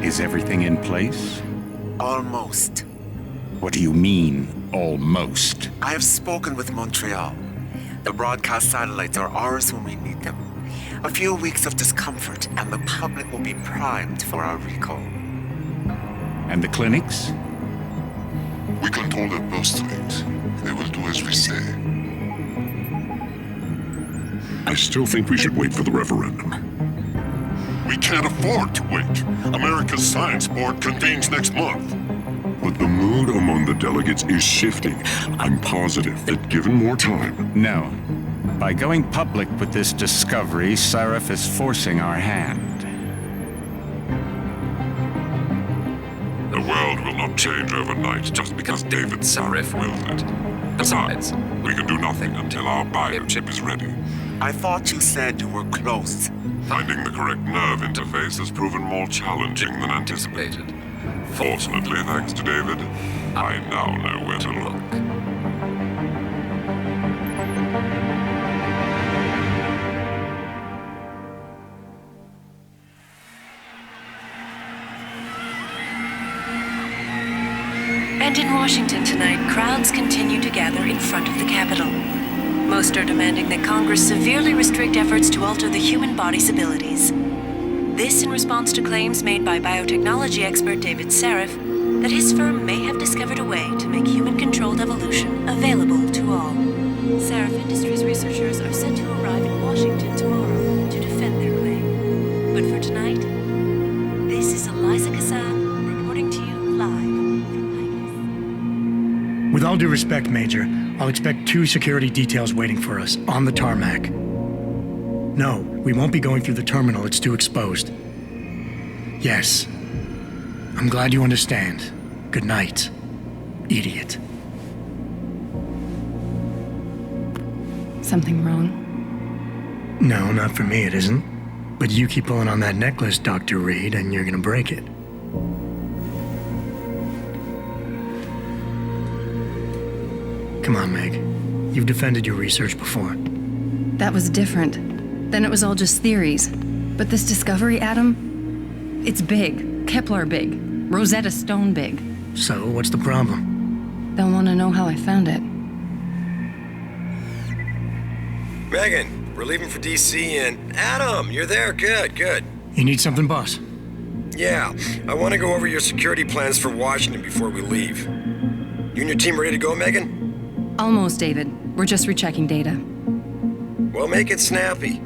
Is everything in place? Almost. What do you mean, almost? I have spoken with Montreal. The broadcast satellites are ours when we need them. A few weeks of discomfort, and the public will be primed for our recall. And the clinics? We control their birth rate. They will do as we say. I still think we should wait for the referendum. We can't afford to wait. America's Science Board convenes next month. But the mood among the delegates is shifting. I'm positive that given more time... No. By going public with this discovery, Sarif is forcing our hand. The world will not change overnight just because David Sarif wills it. Besides, we can do nothing until our biochip is ready. I thought you said you were close. Finding the correct nerve interface has proven more challenging than anticipated. Fortunately, thanks to David, I now know where to look. And in Washington tonight, crowds continue to gather in front of the Capitol. Most are demanding that Congress severely restrict efforts to alter the human body's abilities. This in response to claims made by biotechnology expert David Sarif that his firm may have discovered a way to make human-controlled evolution available to all. Sarif Industries researchers are set to arrive in Washington tomorrow to defend their claim. But for tonight, this is Eliza Kassan reporting to you live from Vegas. With all due respect, Major, I'll expect 2 security details waiting for us on the tarmac. No, we won't be going through the terminal. It's too exposed. Yes. I'm glad you understand. Good night, idiot. Something wrong? No, not for me, it isn't. But you keep pulling on that necklace, Dr. Reed, and you're gonna break it. Come on, Meg. You've defended your research before. That was different. Then it was all just theories. But this discovery, Adam, it's big. Kepler big. Rosetta Stone big. So, what's the problem? They'll want to know how I found it. Megan, we're leaving for DC and... Adam, you're there. Good, good. You need something, boss? Yeah, I want to go over your security plans for Washington before we leave. You and your team ready to go, Megan? Almost, David. We're just rechecking data. Well, make it snappy.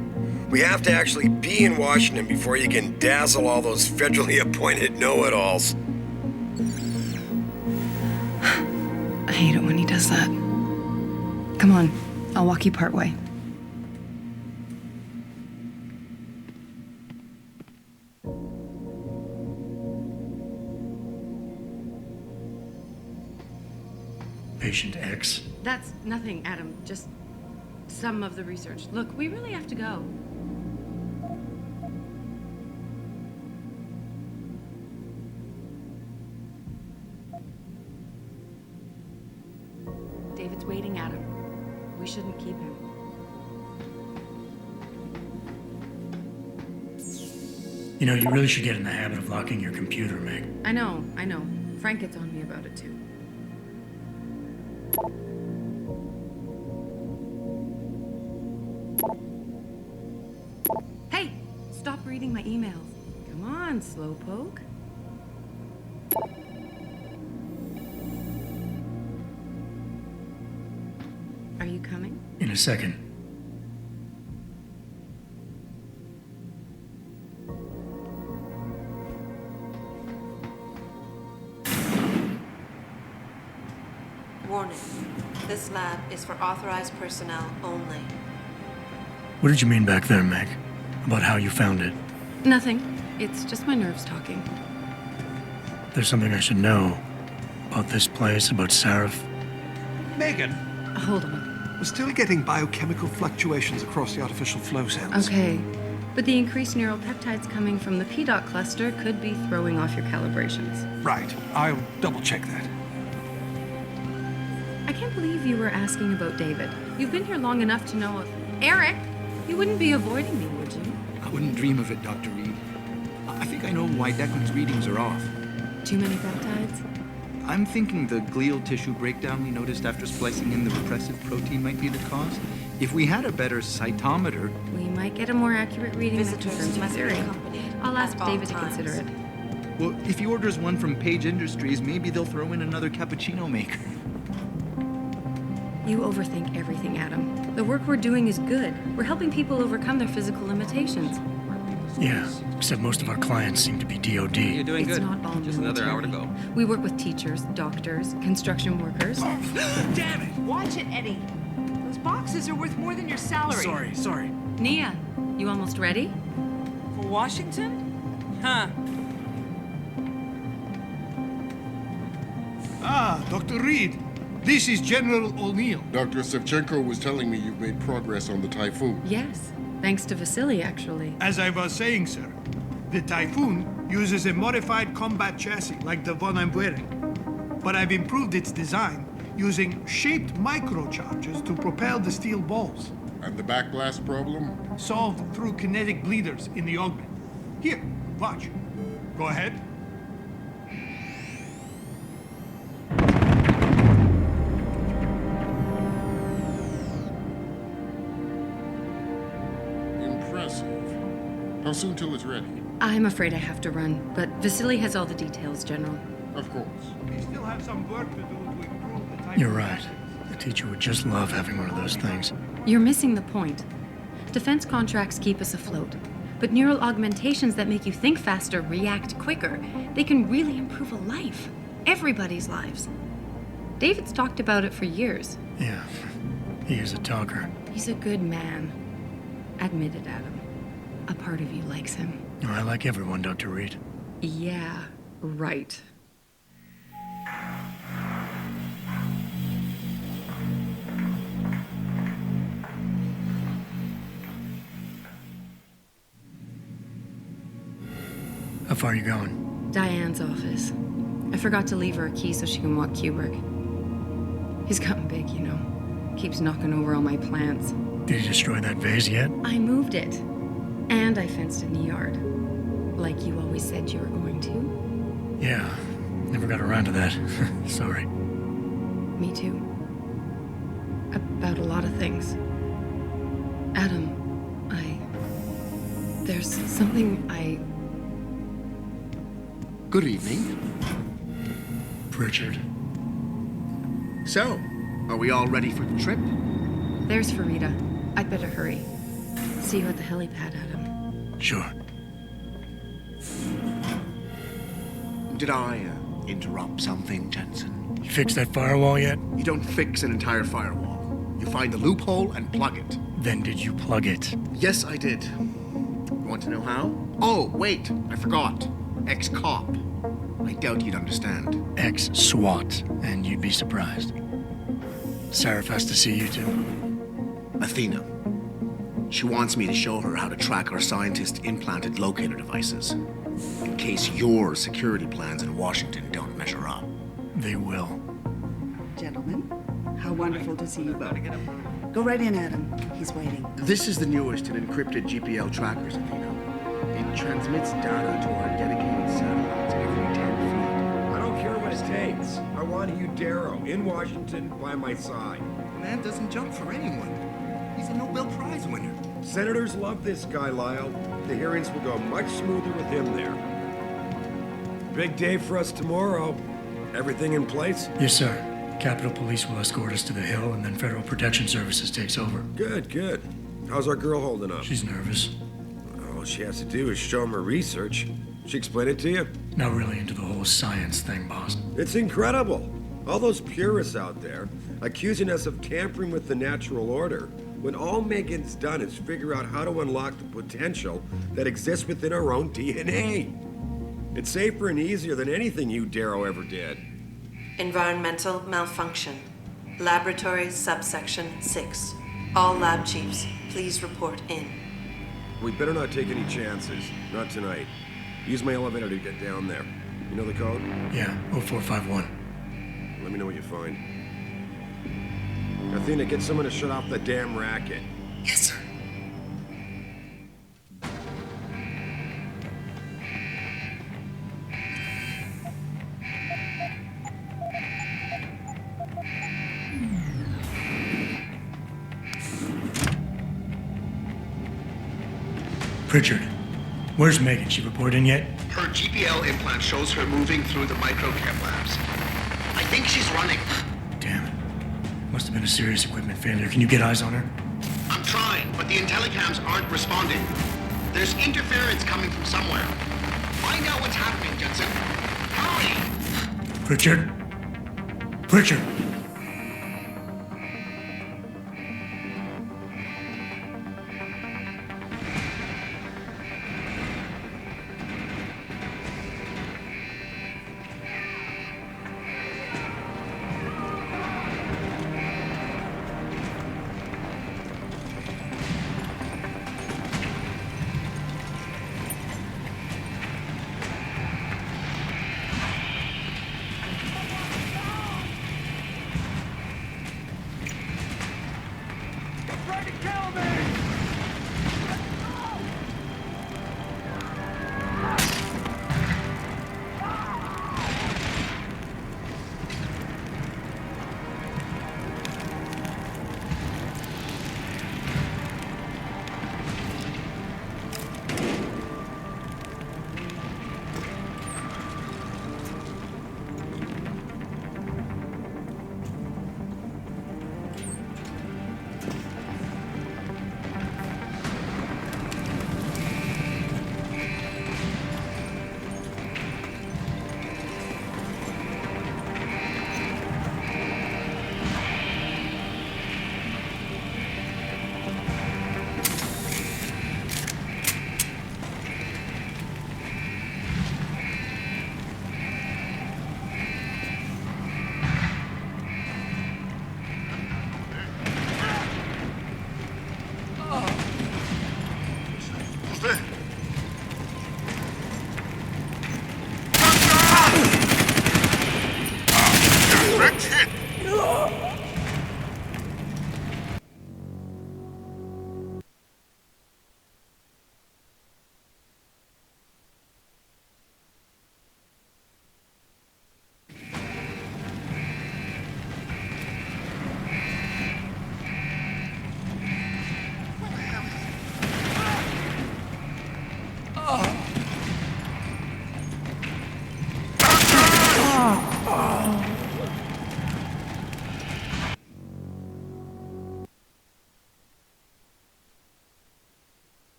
We have to actually be in Washington before you can dazzle all those federally appointed know-it-alls. I hate it when he does that. Come on, I'll walk you part way. Patient X? That's nothing, Adam. Just some of the research. Look, we really have to go. David's waiting, Adam. We shouldn't keep him. You know, you really should get in the habit of locking your computer, Meg. I know. Frank gets on me about it, too. Hey! Stop reading my emails. Come on, slowpoke. Are you coming? In a second. Warning. This lab is for authorized personnel only. What did you mean back there, Meg? About how you found it? Nothing. It's just my nerves talking. There's something I should know. About this place, about Sarif. Megan, Hold on. we're still getting biochemical fluctuations across the artificial flow cells. Okay. But the increased neural peptides coming from the PDOT cluster could be throwing off your calibrations. Right. I'll double check that. I can't believe you were asking about David. You've been here long enough to know... Eric! You wouldn't be avoiding me, would you? I wouldn't dream of it, Dr. Reed. I think I know why Declan's readings are off. Too many peptides? I'm thinking the glial tissue breakdown we noticed after splicing in the repressive protein might be the cause. If we had a better cytometer... We might get a more accurate reading that Visitors confirms your must be theory. accompanied I'll ask at all David to times. consider it. Well, if he orders one from Page Industries, maybe they'll throw in another cappuccino maker. You overthink everything, Adam. The work we're doing is good. We're helping people overcome their physical limitations. Yeah, except most of our clients seem to be DOD. You're doing It's good. not all Just another hour to military. go. We work with teachers, doctors, construction workers. Damn it! Watch it, Eddie. Those boxes are worth more than your salary. Sorry. Nia, you almost ready? For Washington? Huh. Ah, Dr. Reed. This is General O'Neill. Dr. Sevchenko was telling me you've made progress on the Typhoon. Yes, thanks to Vasily, actually. As I was saying, sir, the Typhoon uses a modified combat chassis like the one I'm wearing. But I've improved its design using shaped microcharges to propel the steel balls. And the backblast problem? Solved through kinetic bleeders in the augment. Here, watch. Go ahead. Impressive. How soon till it's ready? I'm afraid I have to run, but Vasily has all the details, General. Of course. We still have some work to do to improve the Typhoon. You're right. The teacher would just love having one of those things. You're missing the point. Defense contracts keep us afloat, but neural augmentations that make you think faster, react quicker, they can really improve a life. Everybody's lives. David's talked about it for years. Yeah, he is a talker. He's a good man. Admit it, Adam. A part of you likes him. I like everyone, Dr. Reed. Yeah, right. How far are you going? Diane's office. I forgot to leave her a key so she can walk Kubrick. He's gotten big, you know. Keeps knocking over all my plants. Did you destroy that vase yet? I moved it. And I fenced in the yard. Like you always said you were going to. Yeah, never got around to that. Sorry. Me too. About a lot of things. Adam, there's something Good evening. Pritchard. So, are we all ready for the trip? There's Farida. I'd better hurry. See you at the helipad, Adam. Sure. Did I interrupt something, Jensen? You fixed that firewall yet? You don't fix an entire firewall. You find the loophole and plug it. Then did you plug it? Yes, I did. You want to know how? Oh, wait, I forgot. Ex-cop. I doubt you'd understand. Ex-SWAT, and you'd be surprised. Sarif has to see you too. Athena. She wants me to show her how to track our scientist-implanted locator devices. In case your security plans in Washington don't measure up. They will. Gentlemen, how wonderful to see you both. Go right in, Adam. He's waiting. This is the newest in encrypted GPL trackers, Athena. It transmits data to our dedicated satellites every 10 feet. I don't care what it takes. I want you, Darrow, in Washington, by my side. The man doesn't jump for anyone. He's a Nobel Prize winner. Senators love this guy, Lyle. The hearings will go much smoother with him there. Big day for us tomorrow. Everything in place? Yes, sir. Capitol Police will escort us to the Hill, and then Federal Protection Services takes over. Good, good. How's our girl holding up? She's nervous. All she has to do is show him her research. She explained it to you? Not really into the whole science thing, boss. It's incredible. All those purists out there accusing us of tampering with the natural order, when all Megan's done is figure out how to unlock the potential that exists within our own DNA. It's safer and easier than anything you, Darrow, ever did. Environmental malfunction. Laboratory subsection 6. All lab chiefs, please report in. We better not take any chances. Not tonight. Use my elevator to get down there. You know the code? Yeah, 0451. Let me know what you find. Athena, get someone to shut off the damn racket. Yes, sir. Pritchard, where's Megan? She report in yet? Her GPL implant shows her moving through the microchem labs. I think she's running. Damn it. Must have been a serious equipment failure. Can you get eyes on her? I'm trying, but the intellicams aren't responding. There's interference coming from somewhere. Find out what's happening, Jensen. Hurry! Pritchard? Pritchard!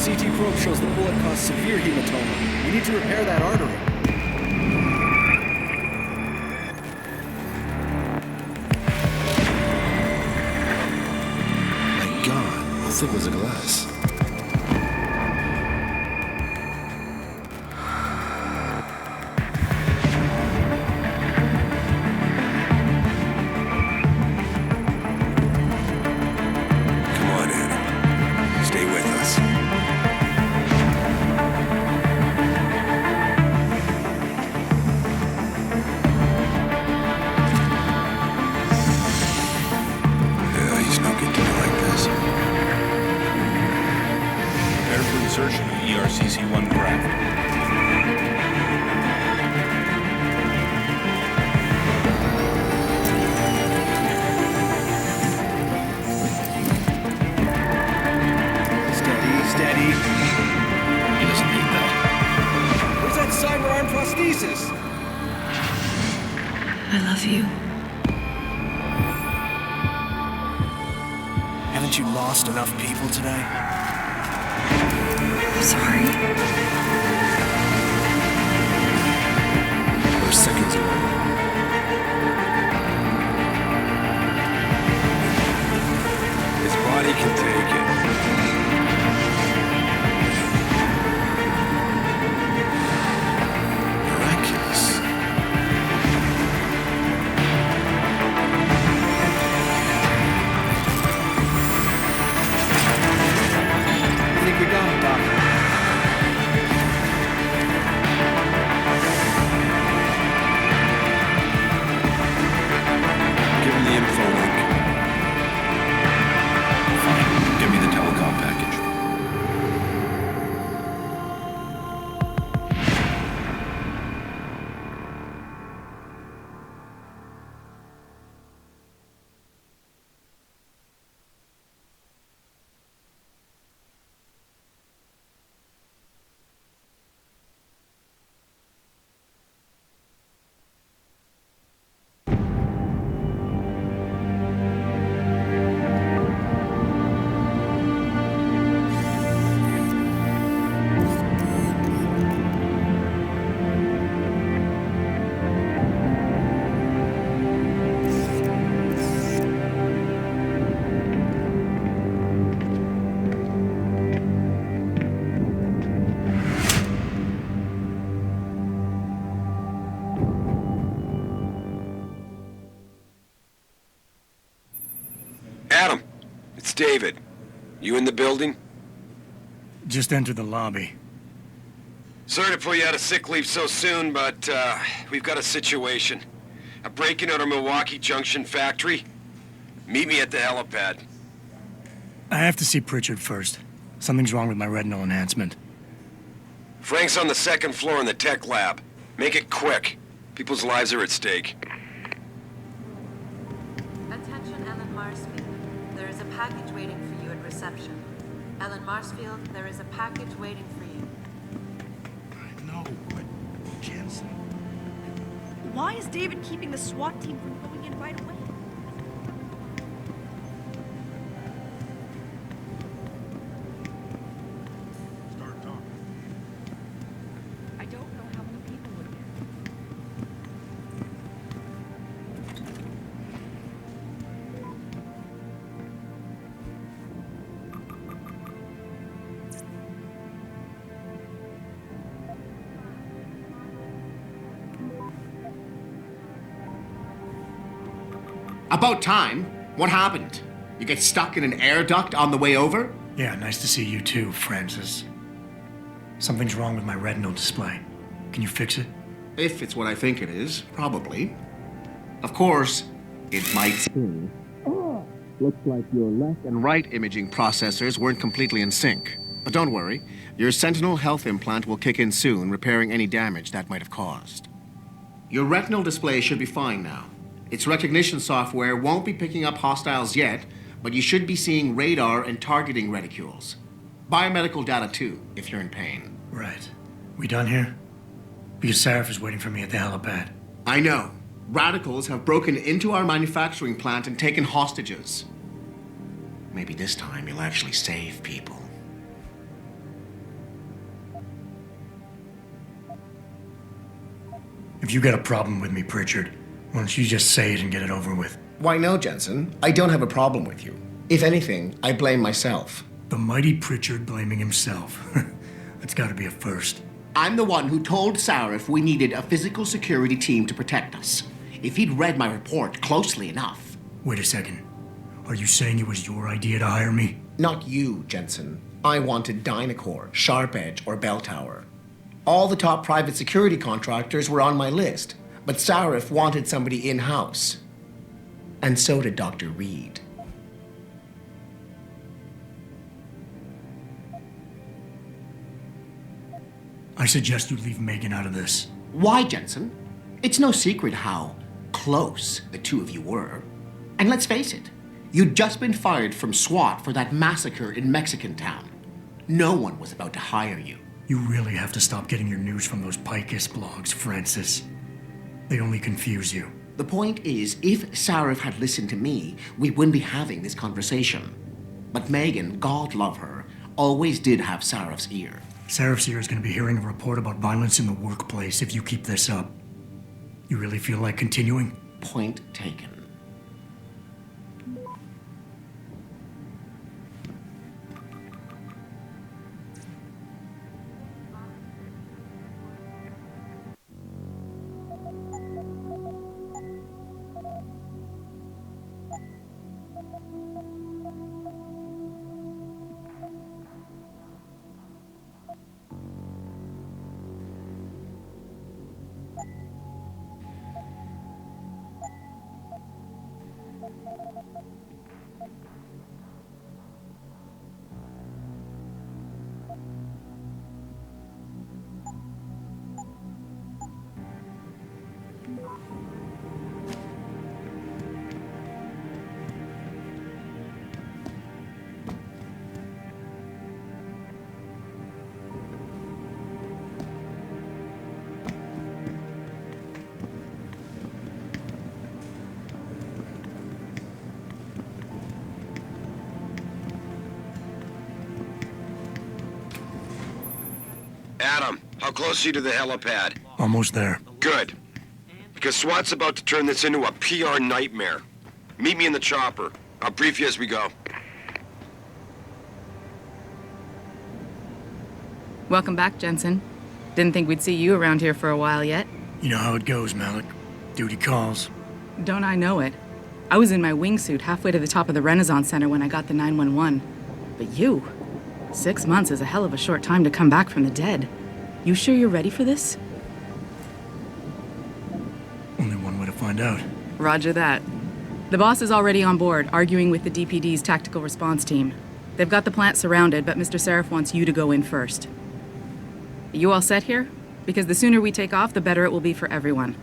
CT probe shows the bullet caused severe hematoma. We need to repair that artery. My God, how thick was the glass? Come on, Adam. Stay with us. He's no good to me like this. Prepare for insertion of ERCC-1 craft. Steady. He doesn't need that. Where's that cyber-arm prosthesis? I love you. Haven't you lost enough people today? I'm sorry. We're seconds away. His body can take it. Miraculous. I think we got him, Doc. Give him the info link. Fine. Give me the telecom package. Adam, it's David. You in the building? Just enter the lobby. Sorry to pull you out of sick leave so soon, but we've got a situation. A break-in at our Milwaukee Junction factory. Meet me at the helipad. I have to see Pritchard first. Something's wrong with my retinal enhancement. Frank's on the second floor in the tech lab. Make it quick. People's lives are at stake. Attention, Ellen Marsfield. There is a package waiting for you at reception. Ellen Marsfield, there is a package waiting for you. No, but Jensen. Why is David keeping the SWAT team from going in right away? Start talking. I don't know how many people were there. About time. What happened? You get stuck in an air duct on the way over? Yeah, nice to see you too, Francis. Something's wrong with my retinal display. Can you fix it? If it's what I think it is, probably. Of course, it might seem. Looks like your left and right imaging processors weren't completely in sync. But don't worry, your Sentinel health implant will kick in soon, repairing any damage that might have caused. Your retinal display should be fine now. Its recognition software won't be picking up hostiles yet, but you should be seeing radar and targeting reticules. Biomedical data too, if you're in pain. Right. We done here? Because Sarif is waiting for me at the helipad. I know. Radicals have broken into our manufacturing plant and taken hostages. Maybe this time you'll actually save people. If you got a problem with me, Pritchard, why don't you just say it and get it over with? Why no, Jensen? I don't have a problem with you. If anything, I blame myself. The mighty Pritchard blaming himself. That's gotta be a first. I'm the one who told Sarif we needed a physical security team to protect us. If he'd read my report closely enough. Wait a second. Are you saying it was your idea to hire me? Not you, Jensen. I wanted Dynacore, Sharp Edge, or Bell Tower. All the top private security contractors were on my list, but Sarif wanted somebody in-house. And so did Dr. Reed. I suggest you leave Megan out of this. Why, Jensen? It's no secret how close the two of you were. And let's face it, you'd just been fired from SWAT for that massacre in Mexican Town. No one was about to hire you. You really have to stop getting your news from those Picus blogs, Francis. They only confuse you. The point is, if Sarif had listened to me, we wouldn't be having this conversation. But Megan, God love her, always did have Sarif's ear. Sarif's ear is going to be hearing a report about violence in the workplace if you keep this up. You really feel like continuing? Point taken. Adam, how close are you to the helipad? Almost there. Good. Because SWAT's about to turn this into a PR nightmare. Meet me in the chopper. I'll brief you as we go. Welcome back, Jensen. Didn't think we'd see you around here for a while yet. You know how it goes, Malik. Duty calls. Don't I know it? I was in my wingsuit halfway to the top of the Renaissance Center when I got the 911. But you... 6 months is a hell of a short time to come back from the dead. You sure you're ready for this? Only one way to find out. Roger that. The boss is already on board, arguing with the DPD's tactical response team. They've got the plant surrounded, but Mr. Seraph wants you to go in first. Are you all set here? Because the sooner we take off, the better it will be for everyone.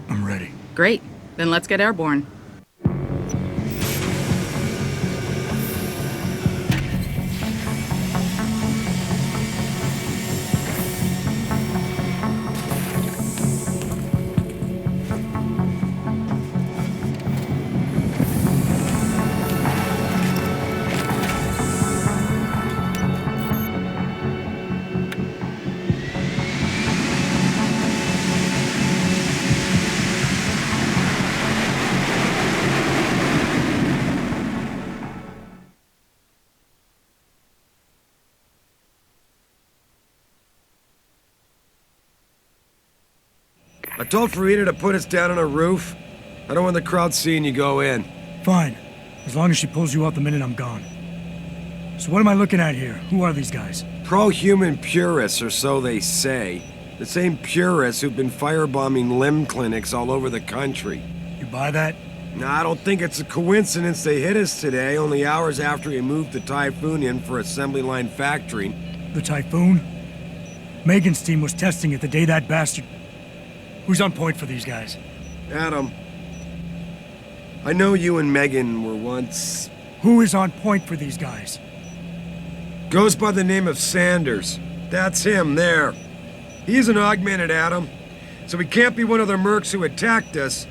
I'm ready. Great. Then let's get airborne. I told Farida to put us down on a roof. I don't want the crowd seeing you go in. Fine. As long as she pulls you out the minute I'm gone. So what am I looking at here? Who are these guys? Pro-human purists, or so they say. The same purists who've been firebombing limb clinics all over the country. You buy that? Nah, I don't think it's a coincidence they hit us today, only hours after we moved the Typhoon in for assembly line factory. The Typhoon? Megan's team was testing it the day that bastard... Who's on point for these guys? Adam. I know you and Megan were once... Who is on point for these guys? Goes by the name of Sanders. That's him, there. He's an augmented, Adam. So he can't be one of the mercs who attacked us,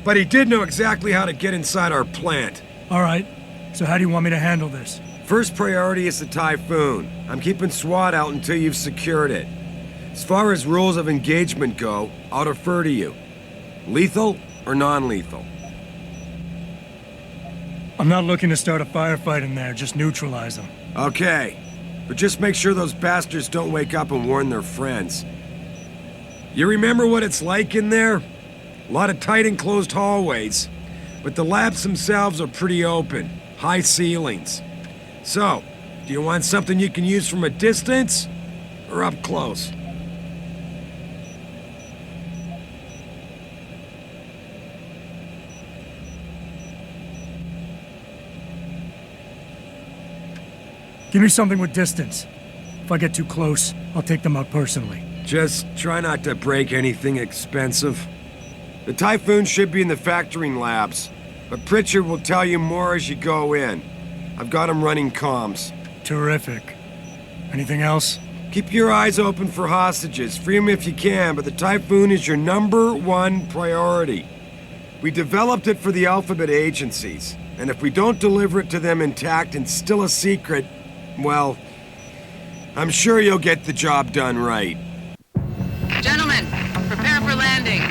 but he did know exactly how to get inside our plant. All right. So how do you want me to handle this? First priority is the Typhoon. I'm keeping SWAT out until you've secured it. As far as rules of engagement go, I'll defer to you. Lethal or non-lethal? I'm not looking to start a firefight in there, just neutralize them. Okay, but just make sure those bastards don't wake up and warn their friends. You remember what it's like in there? A lot of tight enclosed hallways, but the labs themselves are pretty open, high ceilings. So, do you want something you can use from a distance, or up close? Give me something with distance. If I get too close, I'll take them out personally. Just try not to break anything expensive. The Typhoon should be in the factoring labs, but Pritchard will tell you more as you go in. I've got him running comms. Terrific. Anything else? Keep your eyes open for hostages. Free them if you can, but the Typhoon is your #1 priority. We developed it for the Alphabet agencies, and if we don't deliver it to them intact and still a secret, well, I'm sure you'll get the job done right. Gentlemen, prepare for landing.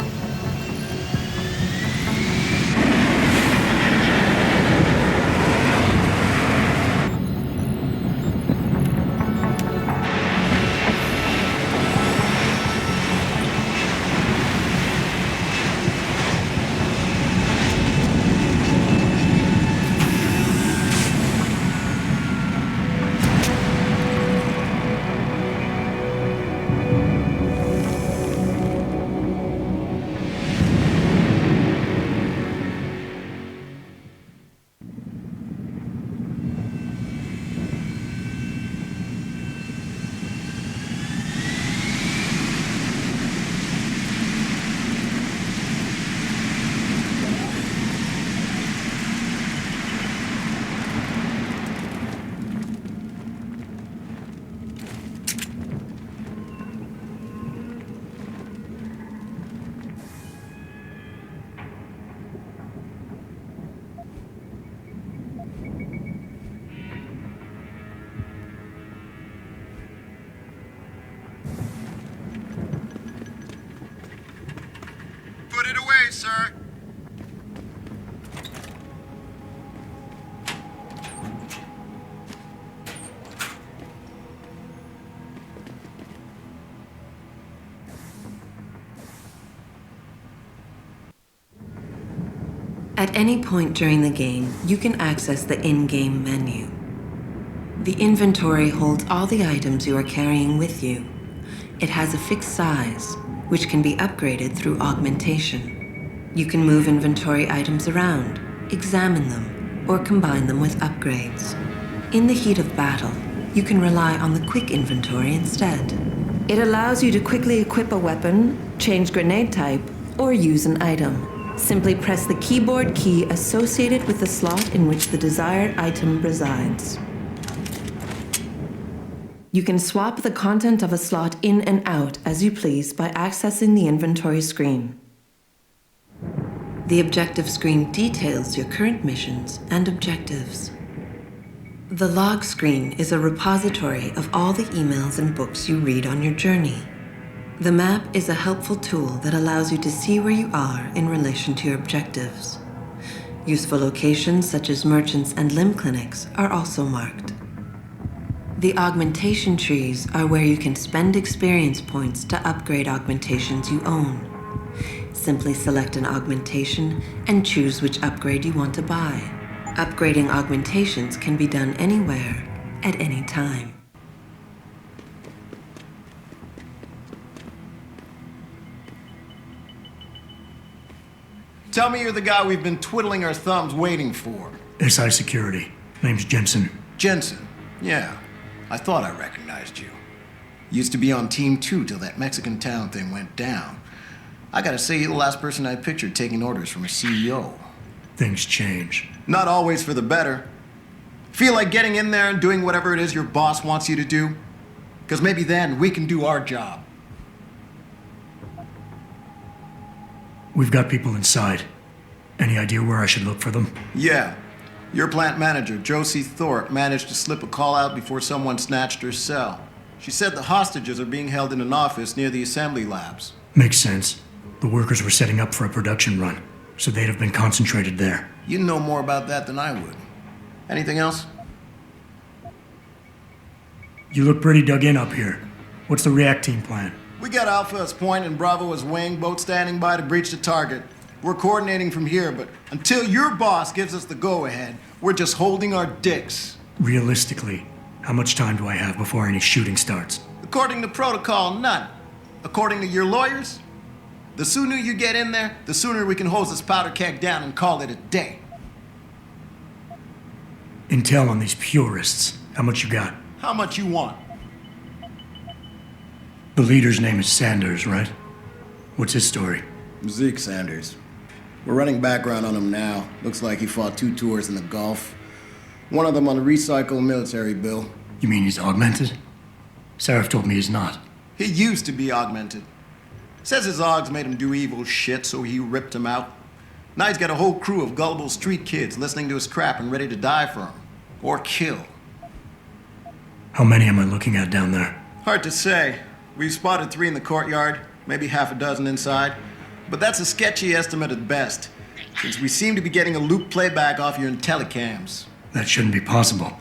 Put it away, sir. At any point during the game, you can access the in-game menu. The inventory holds all the items you are carrying with you. It has a fixed size, which can be upgraded through augmentation. You can move inventory items around, examine them, or combine them with upgrades. In the heat of battle, you can rely on the quick inventory instead. It allows you to quickly equip a weapon, change grenade type, or use an item. Simply press the keyboard key associated with the slot in which the desired item resides. You can swap the content of a slot in and out as you please by accessing the inventory screen. The objective screen details your current missions and objectives. The log screen is a repository of all the emails and books you read on your journey. The map is a helpful tool that allows you to see where you are in relation to your objectives. Useful locations such as merchants and limb clinics are also marked. The augmentation trees are where you can spend experience points to upgrade augmentations you own. Simply select an augmentation and choose which upgrade you want to buy. Upgrading augmentations can be done anywhere, at any time. Tell me you're the guy we've been twiddling our thumbs waiting for. SI Security. Name's Jensen. Jensen? Yeah. I thought I recognized you. Used to be on Team 2 till that Mexican town thing went down. I gotta say, you're the last person I pictured taking orders from a CEO. Things change. Not always for the better. Feel like getting in there and doing whatever it is your boss wants you to do? Because maybe then we can do our job. We've got people inside. Any idea where I should look for them? Yeah. Your plant manager, Josie Thorpe, managed to slip a call out before someone snatched her cell. She said the hostages are being held in an office near the assembly labs. Makes sense. The workers were setting up for a production run, so they'd have been concentrated there. You know more about that than I would. Anything else? You look pretty dug in up here. What's the react team plan? We got Alpha as point and Bravo as wing, both standing by to breach the target. We're coordinating from here, but until your boss gives us the go-ahead, we're just holding our dicks. Realistically, how much time do I have before any shooting starts? According to protocol, none. According to your lawyers, the sooner you get in there, the sooner we can hose this powder keg down and call it a day. Intel on these purists. How much you got? How much you want? The leader's name is Sanders, right? What's his story? Zeke Sanders. We're running background on him now. Looks like he fought 2 tours in the Gulf. One of them on a recycled military bill. You mean he's augmented? Sarif told me he's not. He used to be augmented. Says his augs made him do evil shit, so he ripped him out. Now he's got a whole crew of gullible street kids listening to his crap and ready to die for him. Or kill. How many am I looking at down there? Hard to say. We've spotted 3 in the courtyard, maybe half a dozen inside. But that's a sketchy estimate at best, since we seem to be getting a loop playback off your telecams. That shouldn't be possible.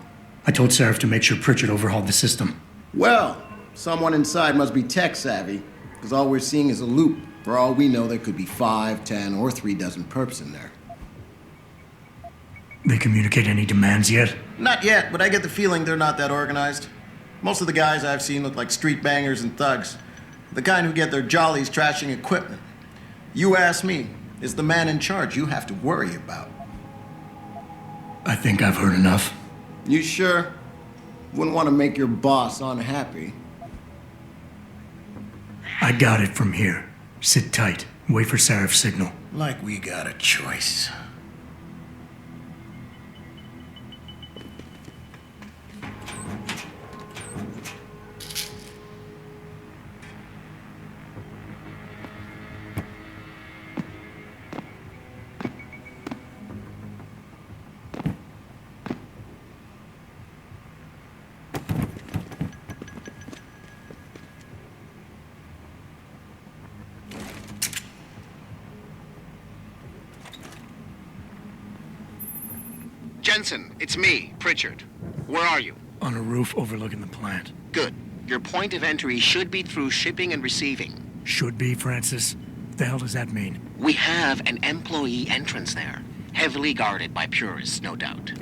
I told Sarif to make sure Pritchard overhauled the system. Well, someone inside must be tech savvy, because all we're seeing is a loop. For all we know, there could be 5, 10, or 3 dozen perps in there. They communicate any demands yet? Not yet, but I get the feeling they're not that organized. Most of the guys I've seen look like street bangers and thugs. The kind who get their jollies trashing equipment. You ask me, is the man in charge you have to worry about? I think I've heard enough. You sure? Wouldn't want to make your boss unhappy. I got it from here. Sit tight. Wait for Sarif's signal. Like we got a choice. Jensen, it's me, Pritchard. Where are you? On a roof overlooking the plant. Good. Your point of entry should be through shipping and receiving. Should be, Francis. What the hell does that mean? We have an employee entrance there, heavily guarded by purists, no doubt.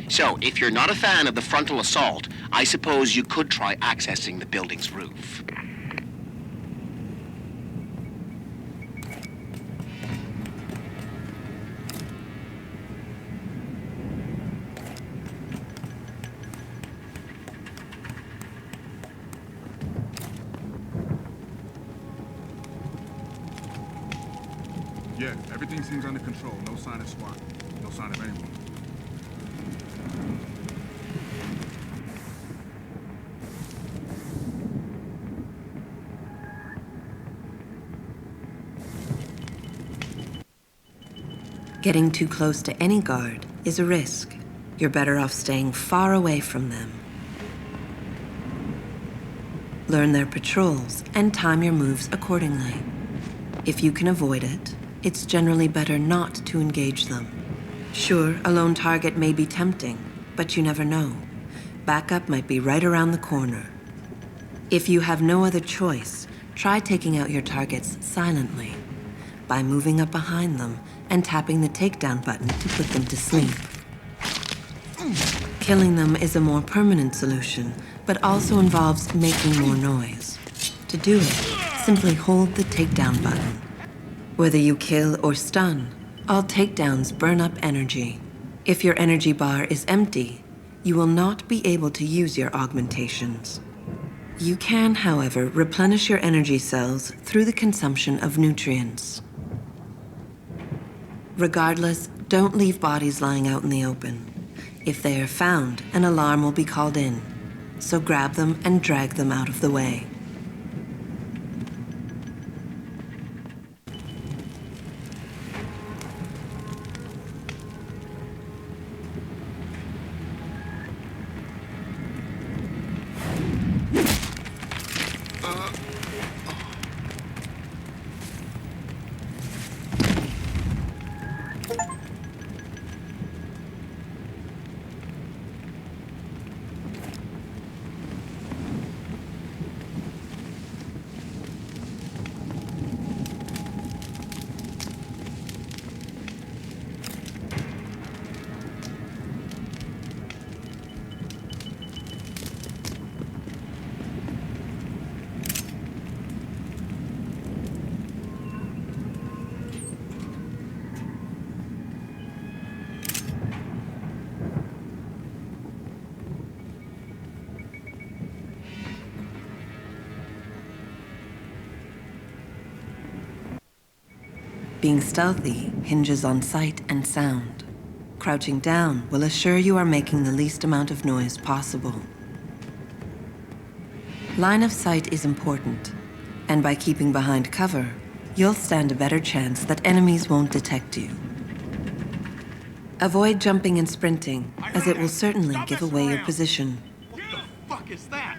So, if you're not a fan of the frontal assault, I suppose you could try accessing the building's roof. Yeah, everything seems under control. No sign of SWAT. No sign of anyone. Getting too close to any guard is a risk. You're better off staying far away from them. Learn their patrols and time your moves accordingly. If you can avoid it, it's generally better not to engage them. Sure, a lone target may be tempting, but you never know. Backup might be right around the corner. If you have no other choice, try taking out your targets silently by moving up behind them and tapping the takedown button to put them to sleep. Killing them is a more permanent solution, but also involves making more noise. To do it, simply hold the takedown button. Whether you kill or stun, all takedowns burn up energy. If your energy bar is empty, you will not be able to use your augmentations. You can, however, replenish your energy cells through the consumption of nutrients. Regardless, don't leave bodies lying out in the open. If they are found, an alarm will be called in, so grab them and drag them out of the way. Being stealthy hinges on sight and sound. Crouching down will assure you are making the least amount of noise possible. Line of sight is important, and by keeping behind cover, you'll stand a better chance that enemies won't detect you. Avoid jumping and sprinting, as it will certainly give away your position. What the fuck is that?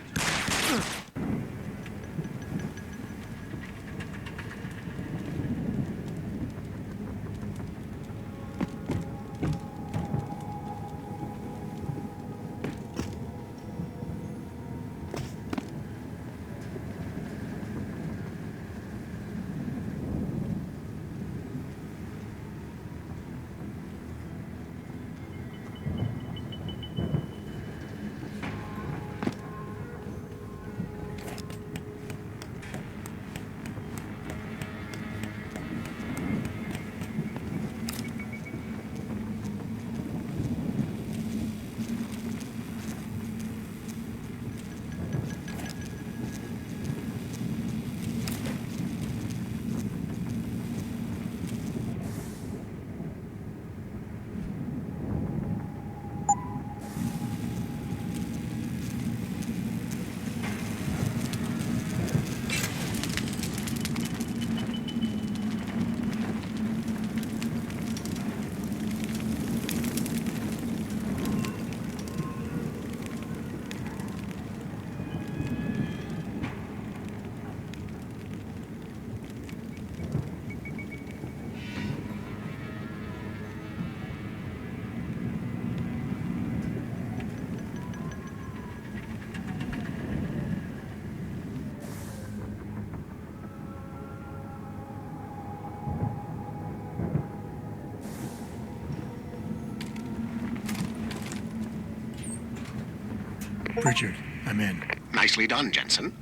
Pritchard, I'm in. Nicely done, Jensen.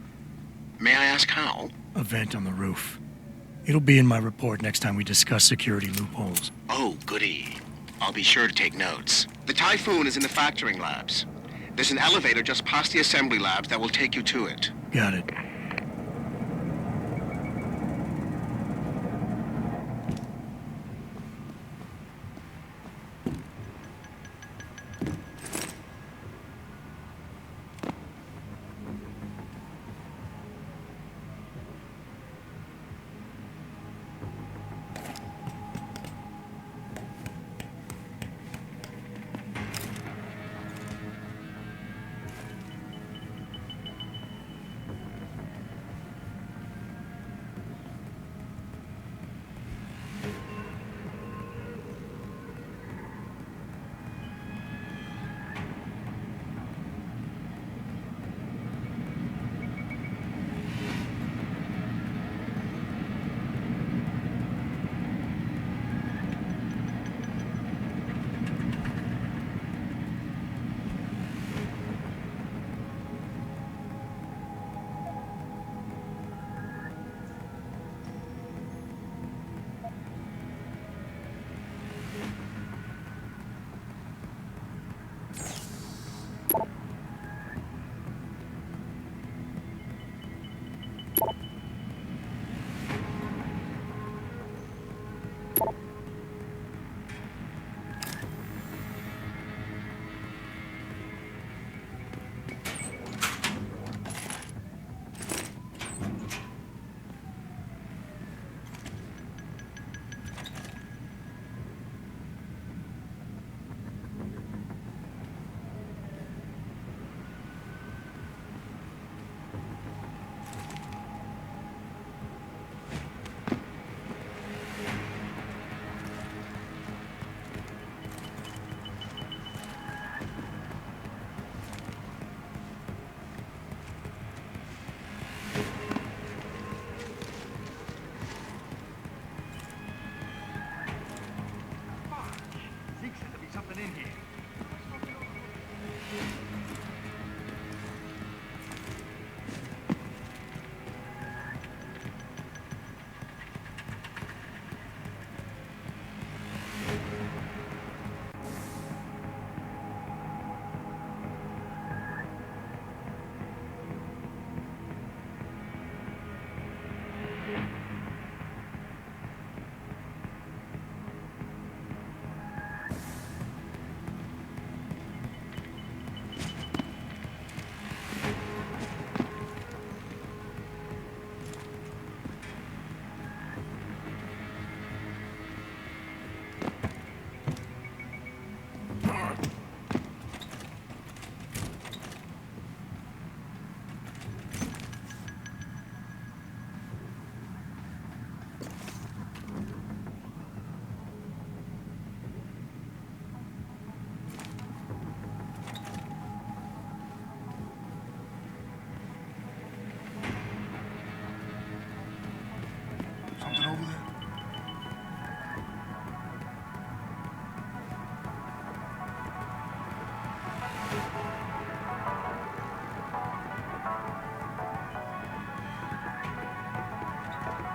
May I ask how? A vent on the roof. It'll be in my report next time we discuss security loopholes. Oh, goody. I'll be sure to take notes. The Typhoon is in the factoring labs. There's an elevator just past the assembly labs that will take you to it. Got it.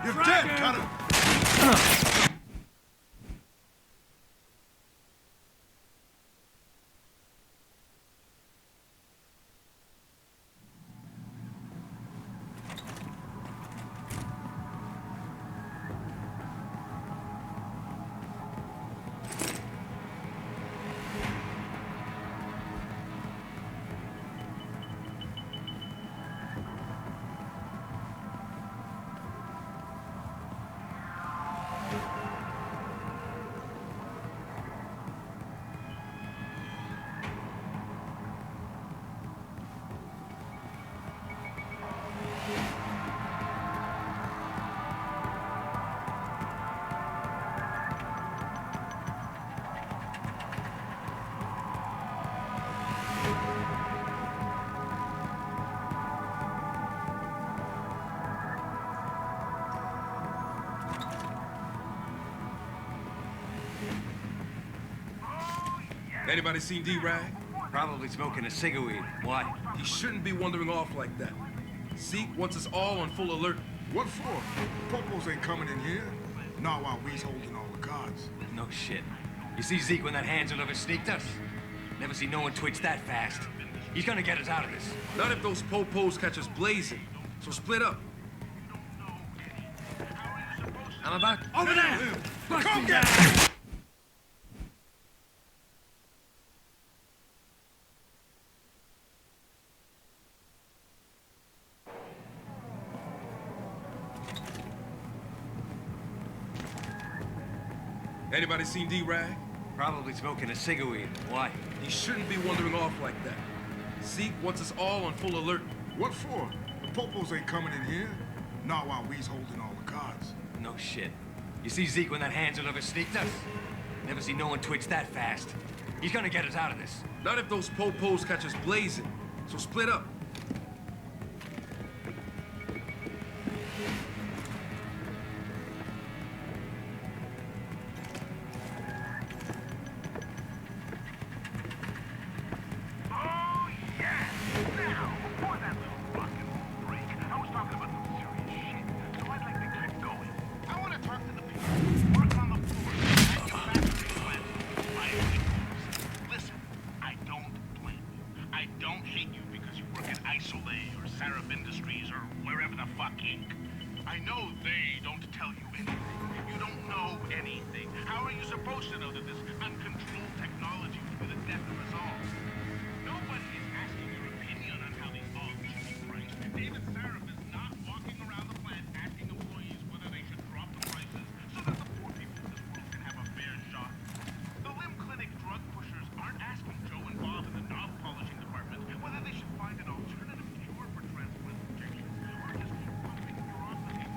You're dead, Cutter! Anybody seen D-Rag? Probably smoking a cigarette. Why? He shouldn't be wandering off like that. Zeke wants us all on full alert. What for? Popos ain't coming in here. Not while we's holding all the cards. No shit. You see Zeke when that handler ever sneaked us? Never seen no one twitch that fast. He's gonna get us out of this. Not if those popos catch us blazing. So split up. I'm about... Over there! Come get him! Anybody seen D-Rag? Probably smoking a cigarette. Why? He shouldn't be wandering off like that. Zeke wants us all on full alert. What for? The Popos ain't coming in here. Not while we's holding all the cards. No shit. You see Zeke when that handler ever sneaked us? Never seen no one twitch that fast. He's gonna get us out of this. Not if those popos catch us blazing. So split up. I know they don't tell you anything. You don't know anything. How are you supposed to know that this uncontrolled technology will be the death of us all? Nobody is asking your opinion on how these bombs should be priced. David Sarif is not walking around the plant asking employees whether they should drop the prices so that the poor people of this world can have a fair shot. The limb clinic drug pushers aren't asking Joe and Bob in the knob polishing department whether they should find an alternative cure for transplant injections or just keep pumping neuropathy.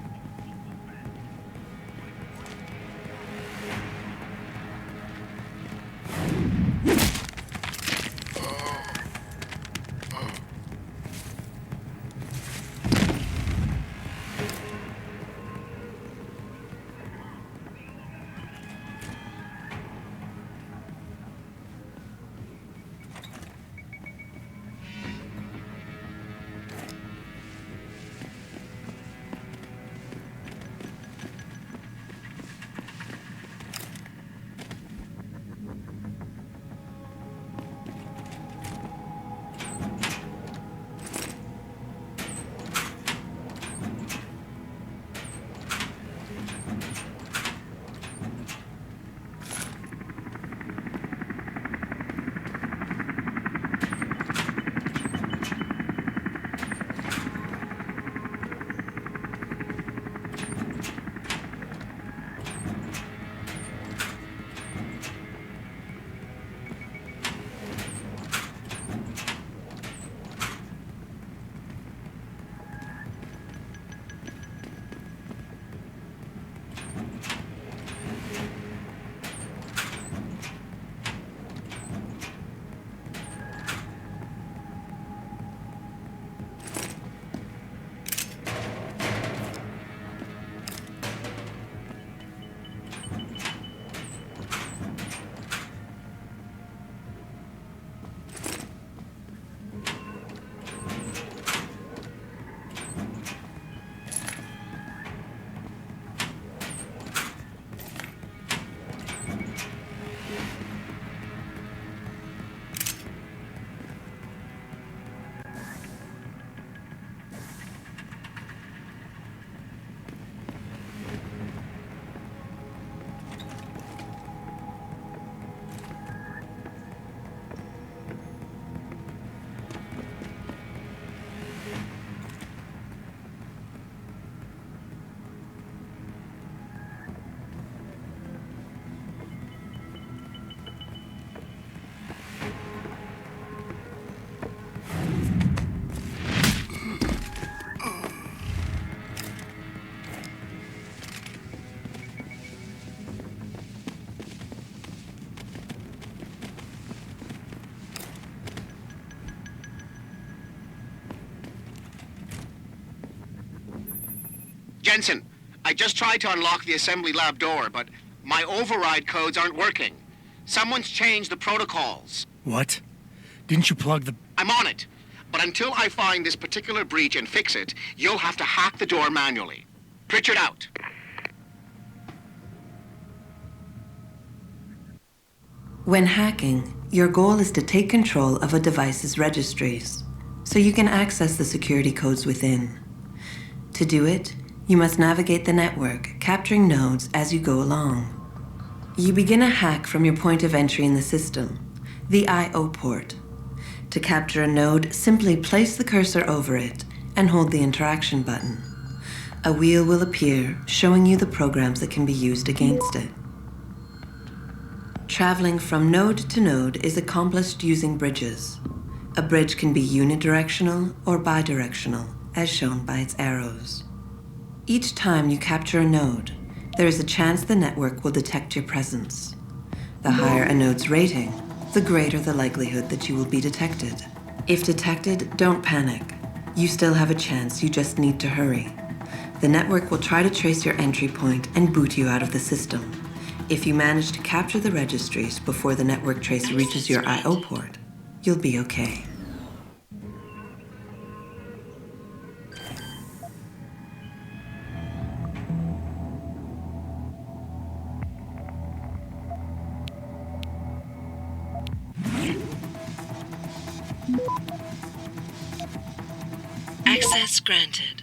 Jensen, I just tried to unlock the assembly lab door, but my override codes aren't working. Someone's changed the protocols. What? Didn't you plug the... I'm on it. But until I find this particular breach and fix it, you'll have to hack the door manually. Pritchard out. When hacking, your goal is to take control of a device's registries, so you can access the security codes within. To do it, you must navigate the network, capturing nodes as you go along. You begin a hack from your point of entry in the system, the I/O port. To capture a node, simply place the cursor over it and hold the interaction button. A wheel will appear, showing you the programs that can be used against it. Traveling from node to node is accomplished using bridges. A bridge can be unidirectional or bidirectional, as shown by its arrows. Each time you capture a node, there is a chance the network will detect your presence. The higher a node's rating, the greater the likelihood that you will be detected. If detected, don't panic. You still have a chance, you just need to hurry. The network will try to trace your entry point and boot you out of the system. If you manage to capture the registries before the network trace reaches your I/O port, you'll be okay. Access granted.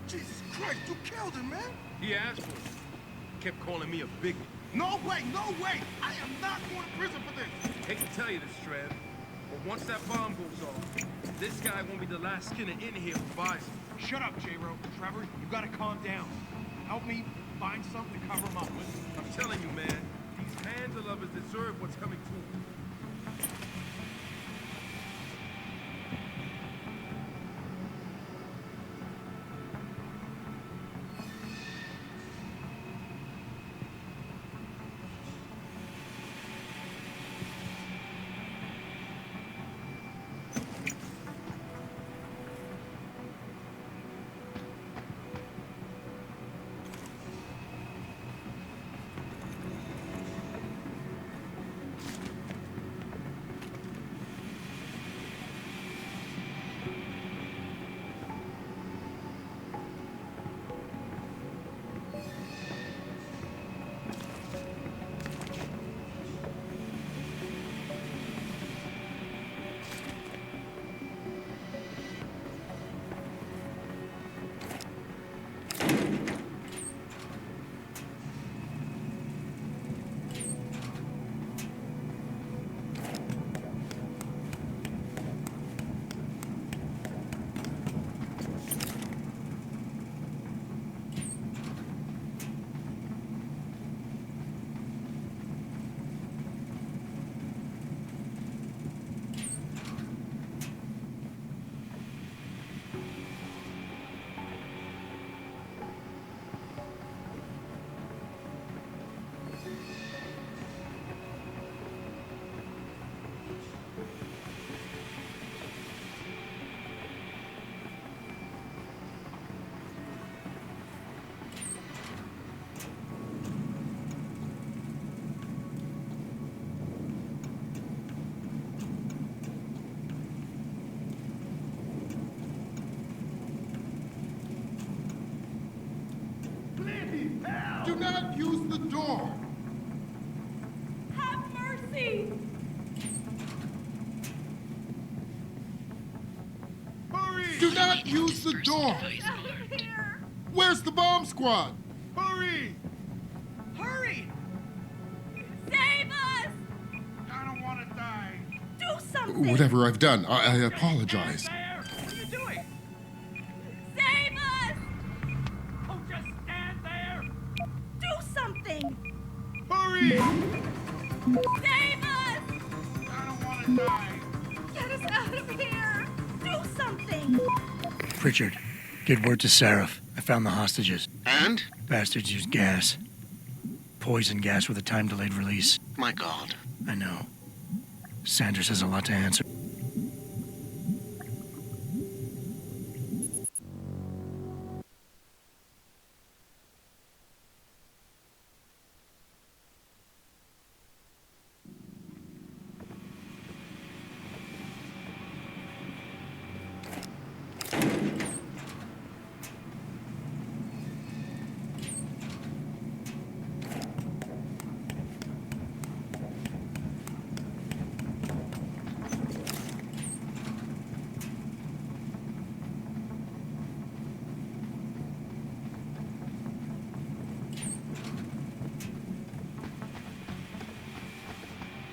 Jesus Christ, you killed him, man! He asked for it. Kept calling me a bigot. No way, no way! I am not going to prison for this! Hate to tell you this, Trev, but once that bomb goes off, this guy won't be the last skinner in here who buys it. Shut up, J-Ro. Trevor, you gotta calm down. Help me find something to cover him up with. I'm telling you, man, these handle lovers deserve what's coming to them. the door! Have mercy! Hurry! Do not use the door! Where's the bomb squad? Hurry! Hurry! Save us! I don't want to die. Do something! Whatever I've done, I apologize. What are you doing? Save us! Oh, just stand there! Do something! Hurry! Save us! I don't want to die. Get us out of here! Do something! Pritchard, get word to Sarif. I found the hostages. And? Bastards used gas. Poison gas with a time-delayed release. My God. I know. Sanders has a lot to answer.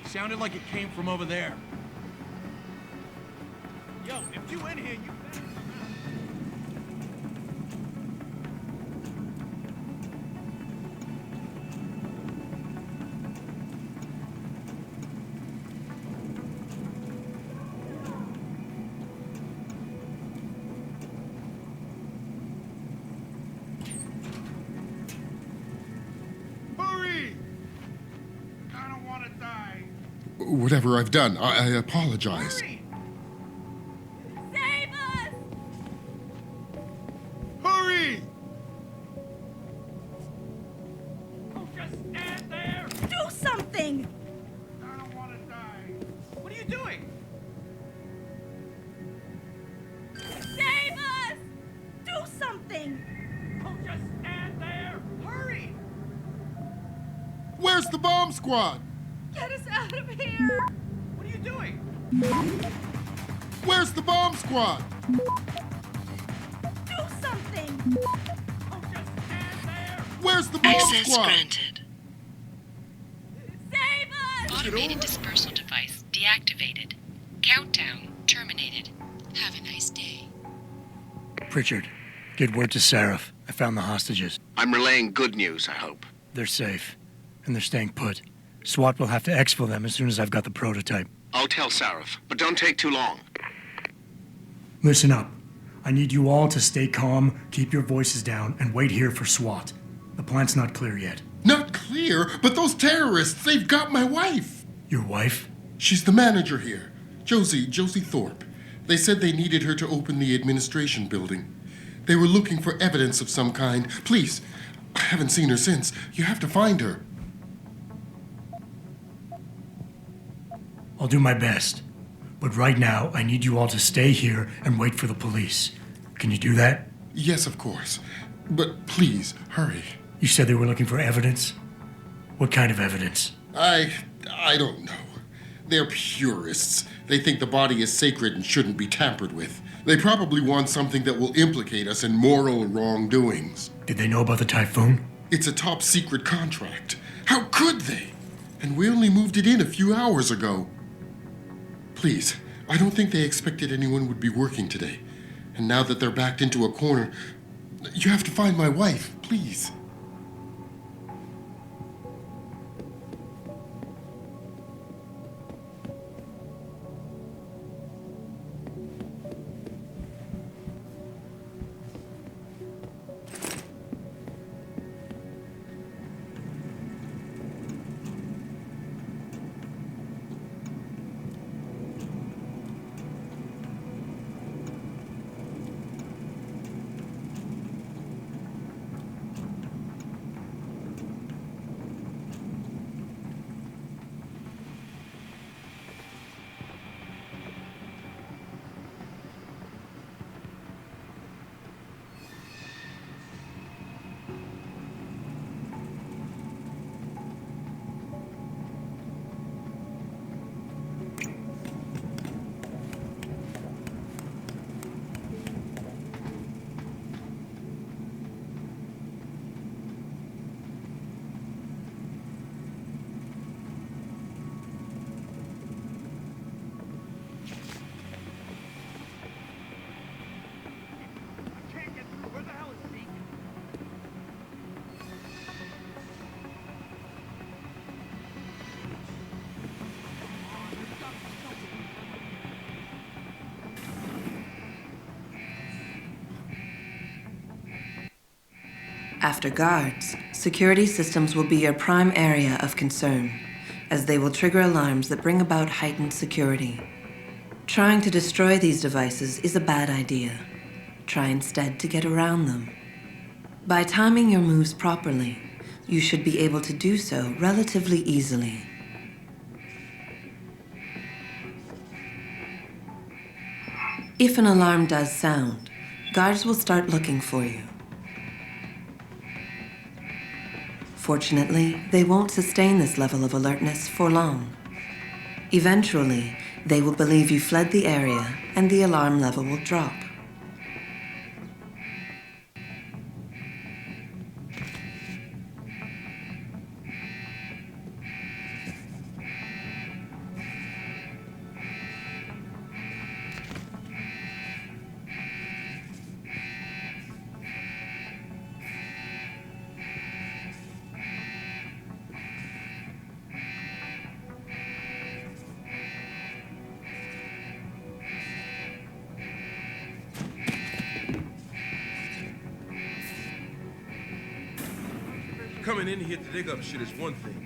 Sounded like it came from over there. Yo, if you in here, you better come out. Hurry! I don't want to die. Whatever I've done, I apologize. Hurry! Save us! Hurry! Oh, just stand there! Do something! I don't want to die. What are you doing? Save us! Do something! Oh, just stand there! Hurry! Where's the bomb squad? Get us out of here! What are you doing? Where's the bomb squad? Do something! Oh, just stand there! Where's the bomb Access squad? granted. Save us! Automated dispersal device deactivated. Countdown terminated. Have a nice day. Pritchard, get word to Sarif. I found the hostages. I'm relaying good news, I hope. They're safe, and they're staying put. SWAT will have to exfil them as soon as I've got the prototype. I'll tell Sarif, but don't take too long. Listen up. I need you all to stay calm, keep your voices down, and wait here for SWAT. The plant's not clear yet. Not clear, but those terrorists, they've got my wife. Your wife? She's the manager here. Josie Thorpe. They said they needed her to open the administration building. They were looking for evidence of some kind. Please, I haven't seen her since. You have to find her. I'll do my best. But right now, I need you all to stay here and wait for the police. Can you do that? Yes, of course. But please, hurry. You said they were looking for evidence? What kind of evidence? I don't know. They're purists. They think the body is sacred and shouldn't be tampered with. They probably want something that will implicate us in moral wrongdoings. Did they know about the typhoon? It's a top secret contract. How could they? And we only moved it in a few hours ago. Please, I don't think they expected anyone would be working today. And now that they're backed into a corner, you have to find my wife, please. After guards, security systems will be your prime area of concern, as they will trigger alarms that bring about heightened security. Trying to destroy these devices is a bad idea. Try instead to get around them. By timing your moves properly, you should be able to do so relatively easily. If an alarm does sound, guards will start looking for you. Fortunately, they won't sustain this level of alertness for long. Eventually, they will believe you fled the area and the alarm level will drop. Coming in here to dig up shit is one thing.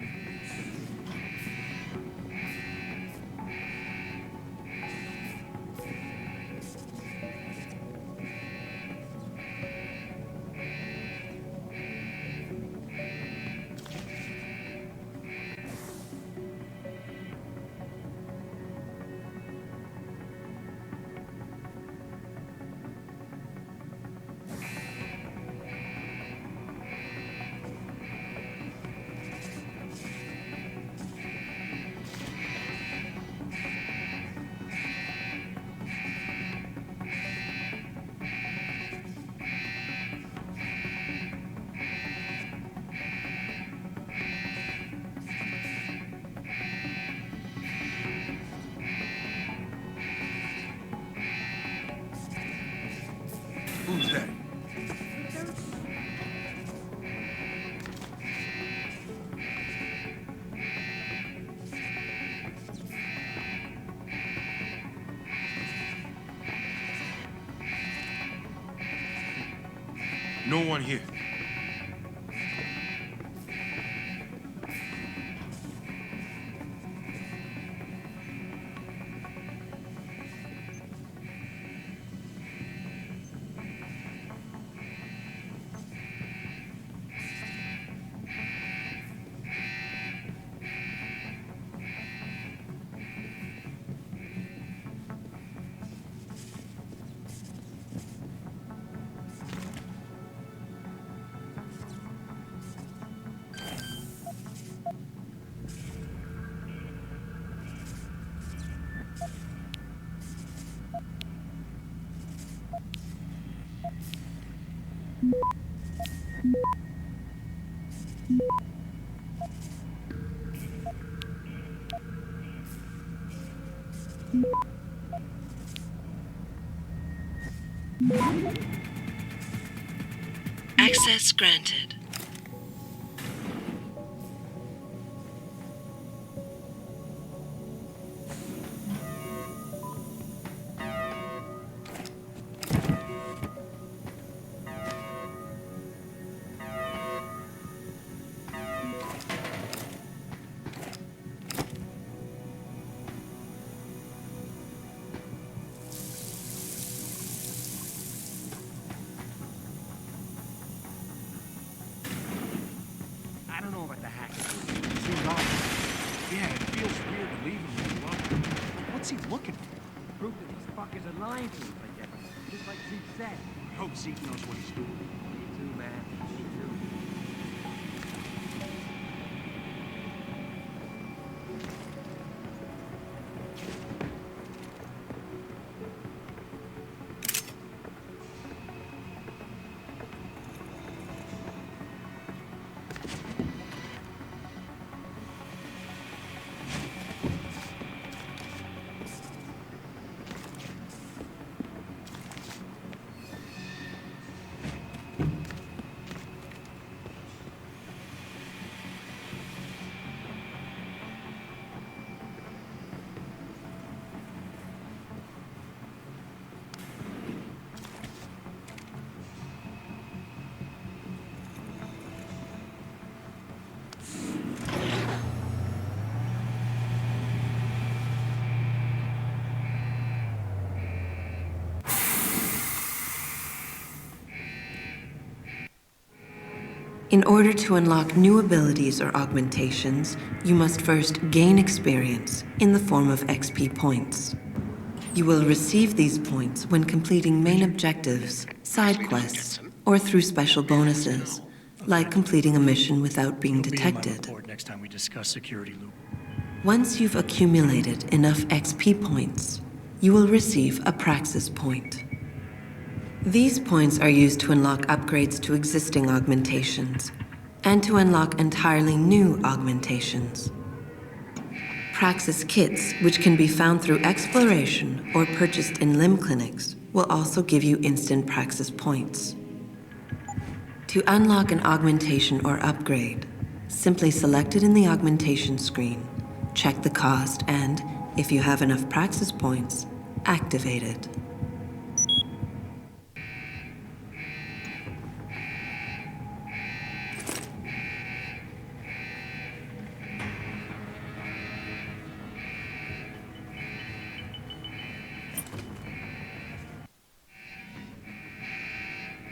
Who's that? No one here. Access granted. I don't know about the hack. Seems off. Yeah, it feels weird to leave him in the locker. Like, what's he looking for? Proof that these fuckers are lying to him, I guess. Just like Zeke said. I hope Zeke knows what he's doing. Me too, man. Me too. In order to unlock new abilities or augmentations, you must first gain experience in the form of XP points. You will receive these points when completing main objectives, side quests, or through special bonuses, like completing a mission without being detected. Next time we discuss security loop. Once you've accumulated enough XP points, you will receive a Praxis point. These points are used to unlock upgrades to existing augmentations, and to unlock entirely new augmentations. Praxis kits, which can be found through exploration or purchased in limb clinics, will also give you instant Praxis points. To unlock an augmentation or upgrade, simply select it in the augmentation screen, check the cost, and, if you have enough Praxis points, activate it.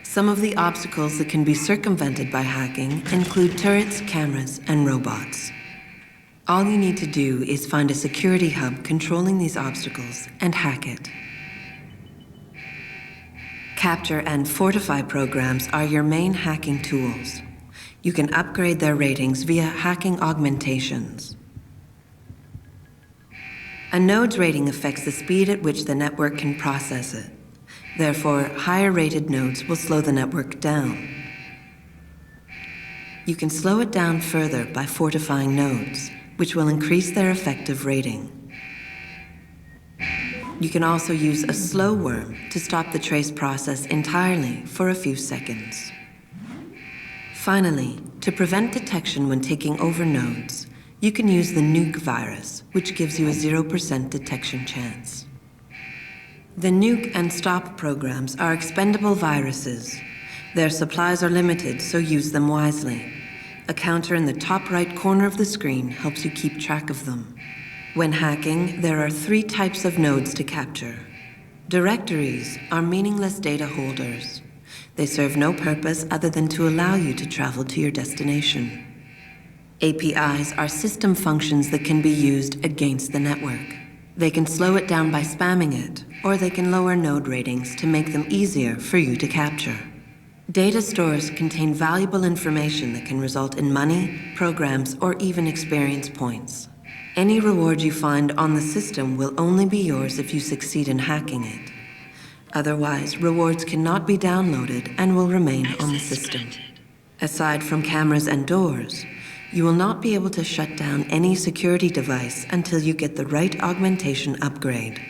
Some of the obstacles that can be circumvented by hacking include turrets, cameras, and robots. All you need to do is find a security hub controlling these obstacles and hack it. Capture and fortify programs are your main hacking tools. You can upgrade their ratings via hacking augmentations. A node's rating affects the speed at which the network can process it. Therefore, higher-rated nodes will slow the network down. You can slow it down further by fortifying nodes, which will increase their effective rating. You can also use a slow worm to stop the trace process entirely for a few seconds. Finally, to prevent detection when taking over nodes, you can use the nuke virus, which gives you a 0% detection chance. The nuke and stop programs are expendable viruses. Their supplies are limited, so use them wisely. A counter in the top right corner of the screen helps you keep track of them. When hacking, there are 3 types of nodes to capture. Directories are meaningless data holders. They serve no purpose other than to allow you to travel to your destination. APIs are system functions that can be used against the network. They can slow it down by spamming it, or they can lower node ratings to make them easier for you to capture. Data stores contain valuable information that can result in money, programs, or even experience points. Any reward you find on the system will only be yours if you succeed in hacking it. Otherwise, rewards cannot be downloaded and will remain on the system. Aside from cameras and doors, you will not be able to shut down any security device until you get the right augmentation upgrade.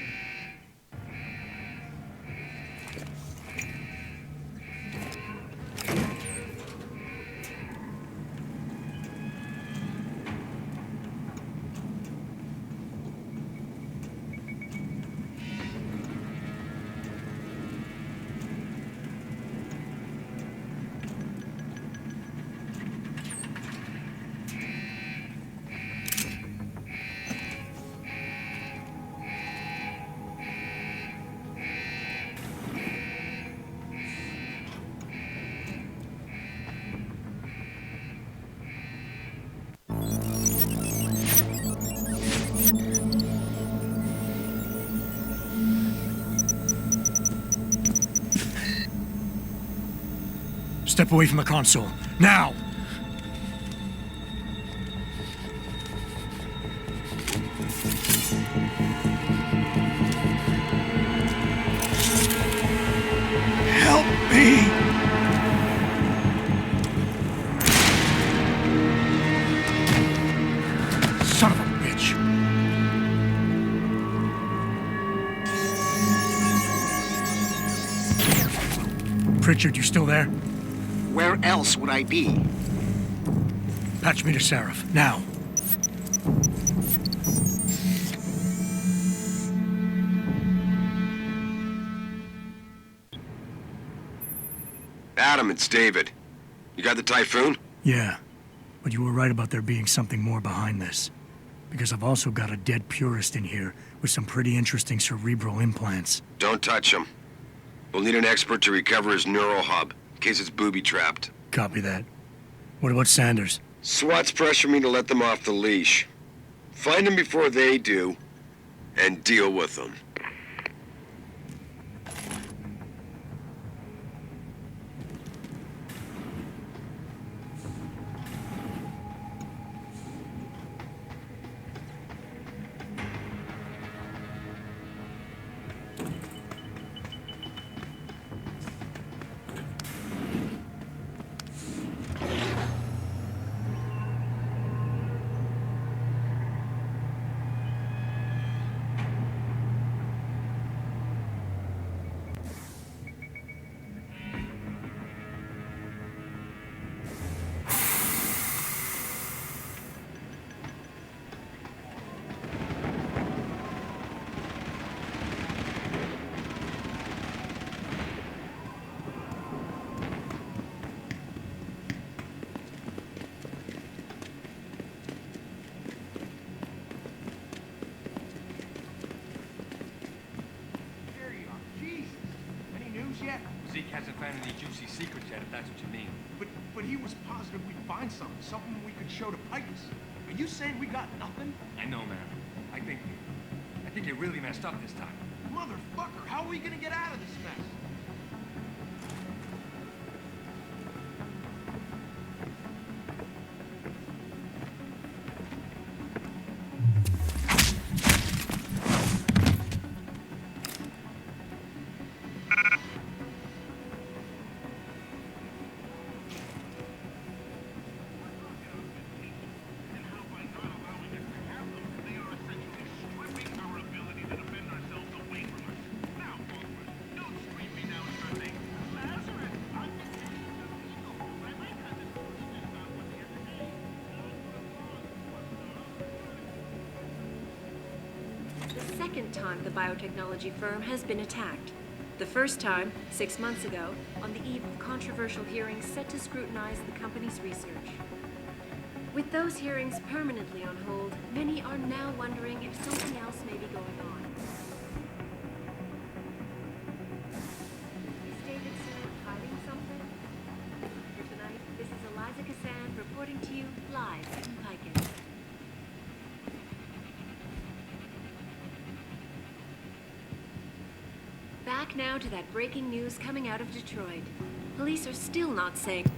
Step away from the console. Now! Help me! Son of a bitch! Pritchard, you still there? Where else would I be? Patch me to Seraph, now. Adam, it's David. You got the Typhoon? Yeah, but you were right about there being something more behind this. Because I've also got a dead purist in here with some pretty interesting cerebral implants. Don't touch him. We'll need an expert to recover his neural hub, in case it's booby-trapped. Copy that. What about Sanders? SWAT's pressure me to let them off the leash. Find them before they do, and deal with them. Zeke hasn't found any juicy secrets yet, if that's what you mean. But he was positive we'd find something we could show to Picus. Are you saying we got nothing? I know, man. I think you really messed up this time. Motherfucker, how are we gonna get out of this mess? Second time the biotechnology firm has been attacked. The first time, 6 months ago, on the eve of controversial hearings set to scrutinize the company's research. With those hearings permanently on hold, many are now wondering if something else may be going on. Is David Sir hiding something? For tonight, this is Eliza Cassan reporting to you live from Picus. Back now to that breaking news coming out of Detroit. Police are still not saying...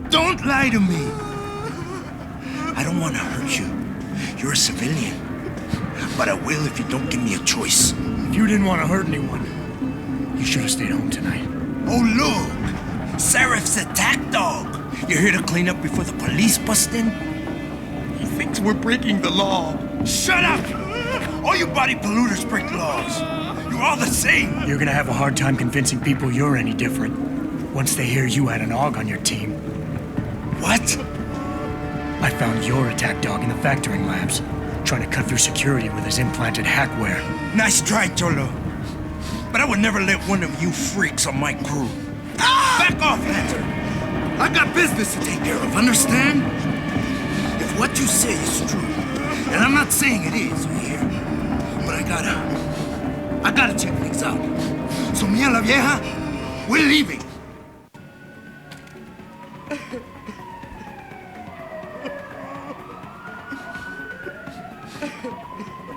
Don't lie to me! I don't want to hurt you. You're a civilian. but I will if you don't give me a choice. If you didn't want to hurt anyone, you should have stayed home tonight. Oh, look! Seraph's attack dog! You're here to clean up before the police bust in? He thinks we're breaking the law. Shut up! All you body polluters break laws. You're all the same. You're gonna have a hard time convincing people you're any different once they hear you had an AUG on your team. What? I found your attack dog in the factoring labs, trying to cut through security with his implanted hackware. Nice try, Cholo. But I would never let one of you freaks on my crew. Ah! Back off, Hunter. I got business to take care of, understand? If what you say is true, and I'm not saying it is here, but I gotta check things out. So me and la vieja, we're leaving.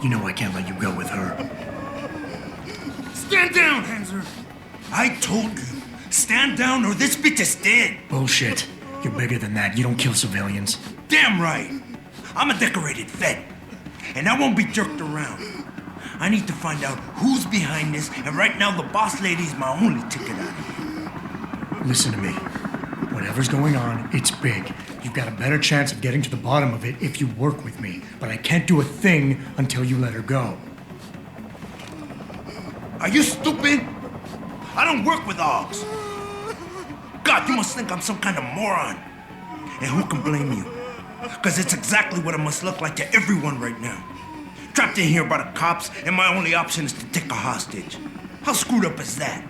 You know I can't let you go with her. Stand down, Hanser. I told you, stand down or this bitch is dead. Bullshit. You're bigger than that. You don't kill civilians. Damn right. I'm a decorated vet, and I won't be jerked around. I need to find out who's behind this, and right now the boss lady's my only ticket out of here. Listen to me. Whatever's going on, it's big. You've got a better chance of getting to the bottom of it if you work with me. But I can't do a thing until you let her go. Are you stupid? I don't work with AUGs. God, you must think I'm some kind of moron. And who can blame you? Because it's exactly what it must look like to everyone right now. Trapped in here by the cops, and my only option is to take a hostage. How screwed up is that?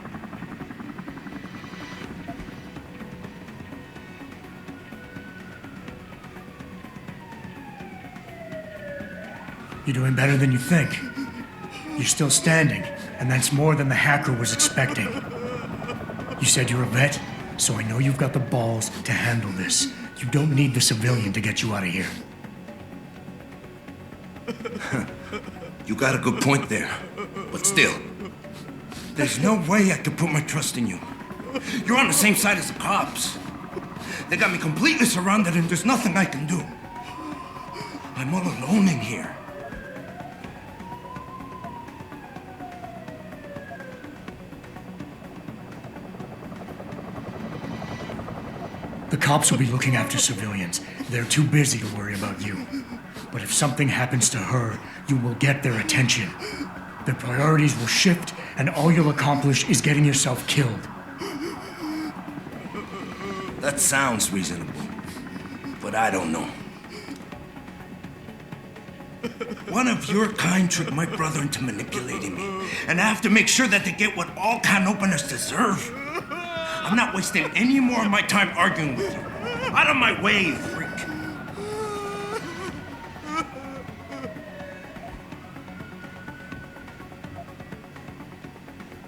You're doing better than you think. You're still standing, and that's more than the hacker was expecting. You said you're a vet, so I know you've got the balls to handle this. You don't need the civilian to get you out of here. You got a good point there. But still, there's no way I could put my trust in you. You're on the same side as the cops. They got me completely surrounded and there's nothing I can do. I'm all alone in here. The cops will be looking after civilians. They're too busy to worry about you. But if something happens to her, you will get their attention. Their priorities will shift, and all you'll accomplish is getting yourself killed. That sounds reasonable, but I don't know. One of your kind tricked my brother into manipulating me, and I have to make sure that they get what all can openers deserve. I'm not wasting any more of my time arguing with you. Out of my way, freak.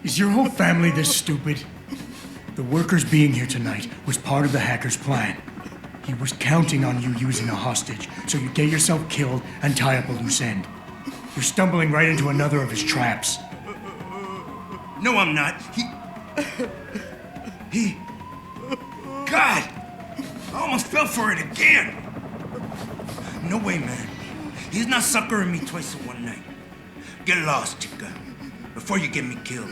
Is your whole family this stupid? The workers being here tonight was part of the hacker's plan. He was counting on you using a hostage, so you get yourself killed and tie up a loose end. You're stumbling right into another of his traps. No, I'm not. God! I almost fell for it again! No way, man. He's not suckering me twice in one night. Get lost, chica, before you get me killed.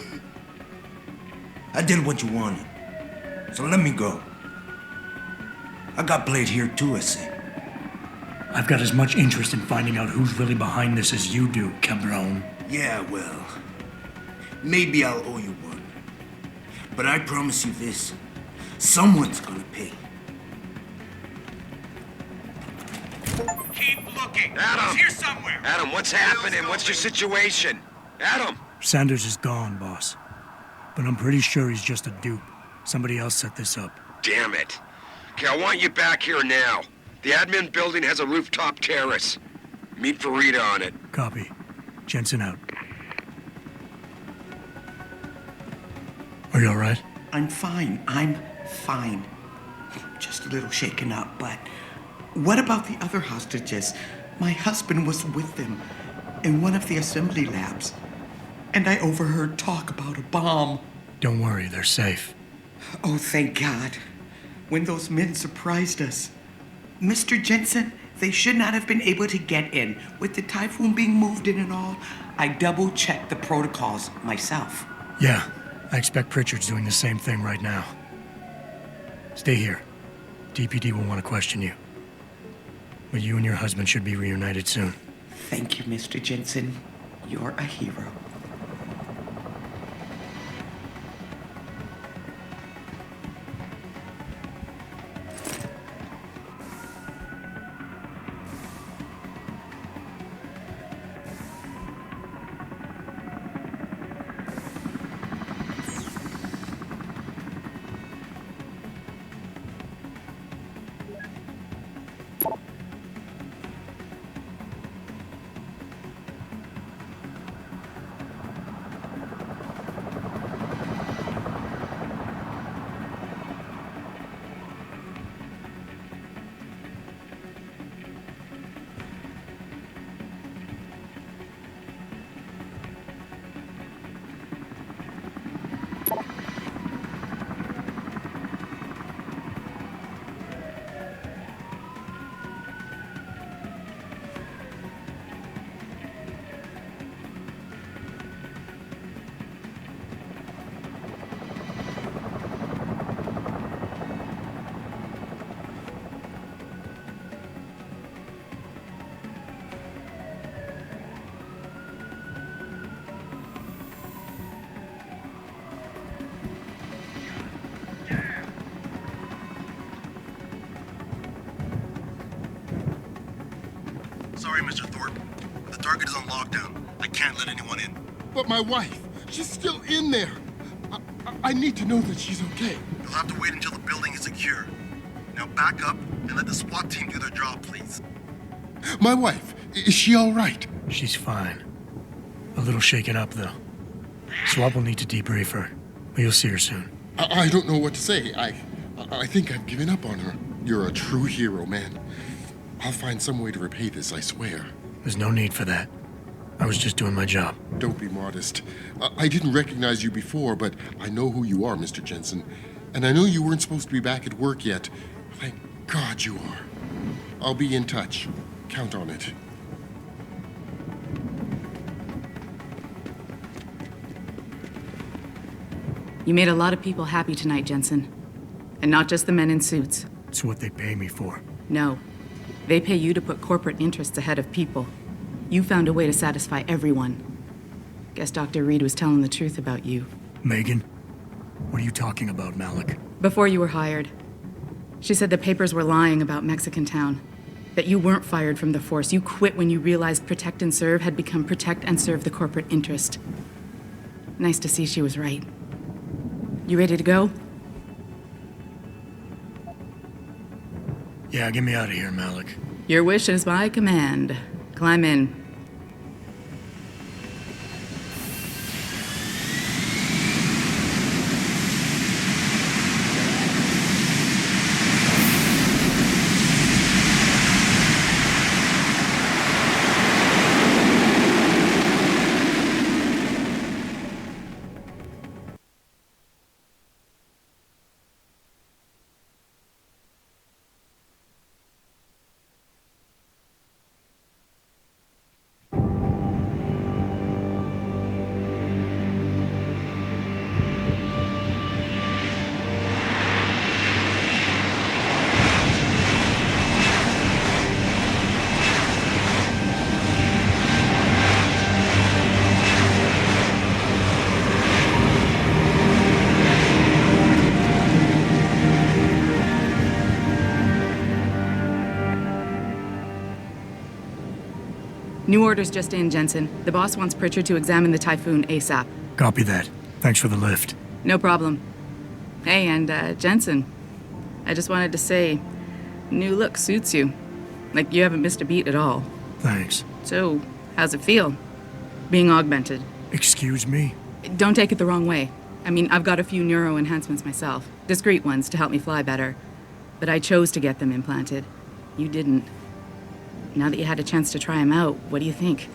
I did what you wanted, so let me go. I got played here too, I say. I've got as much interest in finding out who's really behind this as you do, cabron. Yeah, well, maybe I'll owe you one. But I promise you this, someone's gonna pay. Keep looking. Adam! He's here somewhere. Adam, what's happening? What's your situation? Adam! Sanders is gone, boss. But I'm pretty sure he's just a dupe. Somebody else set this up. Damn it. Okay, I want you back here now. The admin building has a rooftop terrace. Meet Farida on it. Copy. Jensen out. Are you all right? I'm fine. I'm fine. Just a little shaken up, but what about the other hostages? My husband was with them in one of the assembly labs, and I overheard talk about a bomb. Don't worry, they're safe. Oh, thank God. When those men surprised us, Mr. Jensen, They should not have been able to get in. With the typhoon being moved in and all, I double-checked the protocols myself. Yeah, I expect Pritchard's doing the same thing right now. Stay here. DPD will want to question you. But you and your husband should be reunited soon. Thank you, Mr. Jensen. You're a hero. Sorry, Mr. Thorpe. The target is on lockdown. I can't let anyone in. But my wife, she's still in there. I need to know that she's okay. You'll have to wait until the building is secure. Now back up and let the SWAT team do their job, please. My wife, is she all right? She's fine. A little shaken up, though. SWAT will need to debrief her, but you'll see her soon. I don't know what to say. I think I've given up on her. You're a true hero, man. I'll find some way to repay this, I swear. There's no need for that. I was just doing my job. Don't be modest. I didn't recognize you before, but I know who you are, Mr. Jensen. And I know you weren't supposed to be back at work yet. Thank God you are. I'll be in touch. Count on it. You made a lot of people happy tonight, Jensen. And not just the men in suits. It's what they pay me for. No. They pay you to put corporate interests ahead of people. You found a way to satisfy everyone. Guess Dr. Reed was telling the truth about you. Megan? What are you talking about, Malik? Before you were hired, she said the papers were lying about Mexican Town. That you weren't fired from the force. You quit when you realized Protect and Serve had become Protect and Serve the corporate interest. Nice to see she was right. You ready to go? Yeah, get me out of here, Malik. Your wish is my command. Climb in. New orders just in, Jensen. The boss wants Pritchard to examine the Typhoon ASAP. Copy that. Thanks for the lift. No problem. Hey, and Jensen, I just wanted to say, new look suits you. Like you haven't missed a beat at all. Thanks. So, how's it feel? Being augmented? Excuse me? Don't take it the wrong way. I mean, I've got a few neuro enhancements myself. Discreet ones to help me fly better. But I chose to get them implanted. You didn't. Now that you had a chance to try them out, what do you think?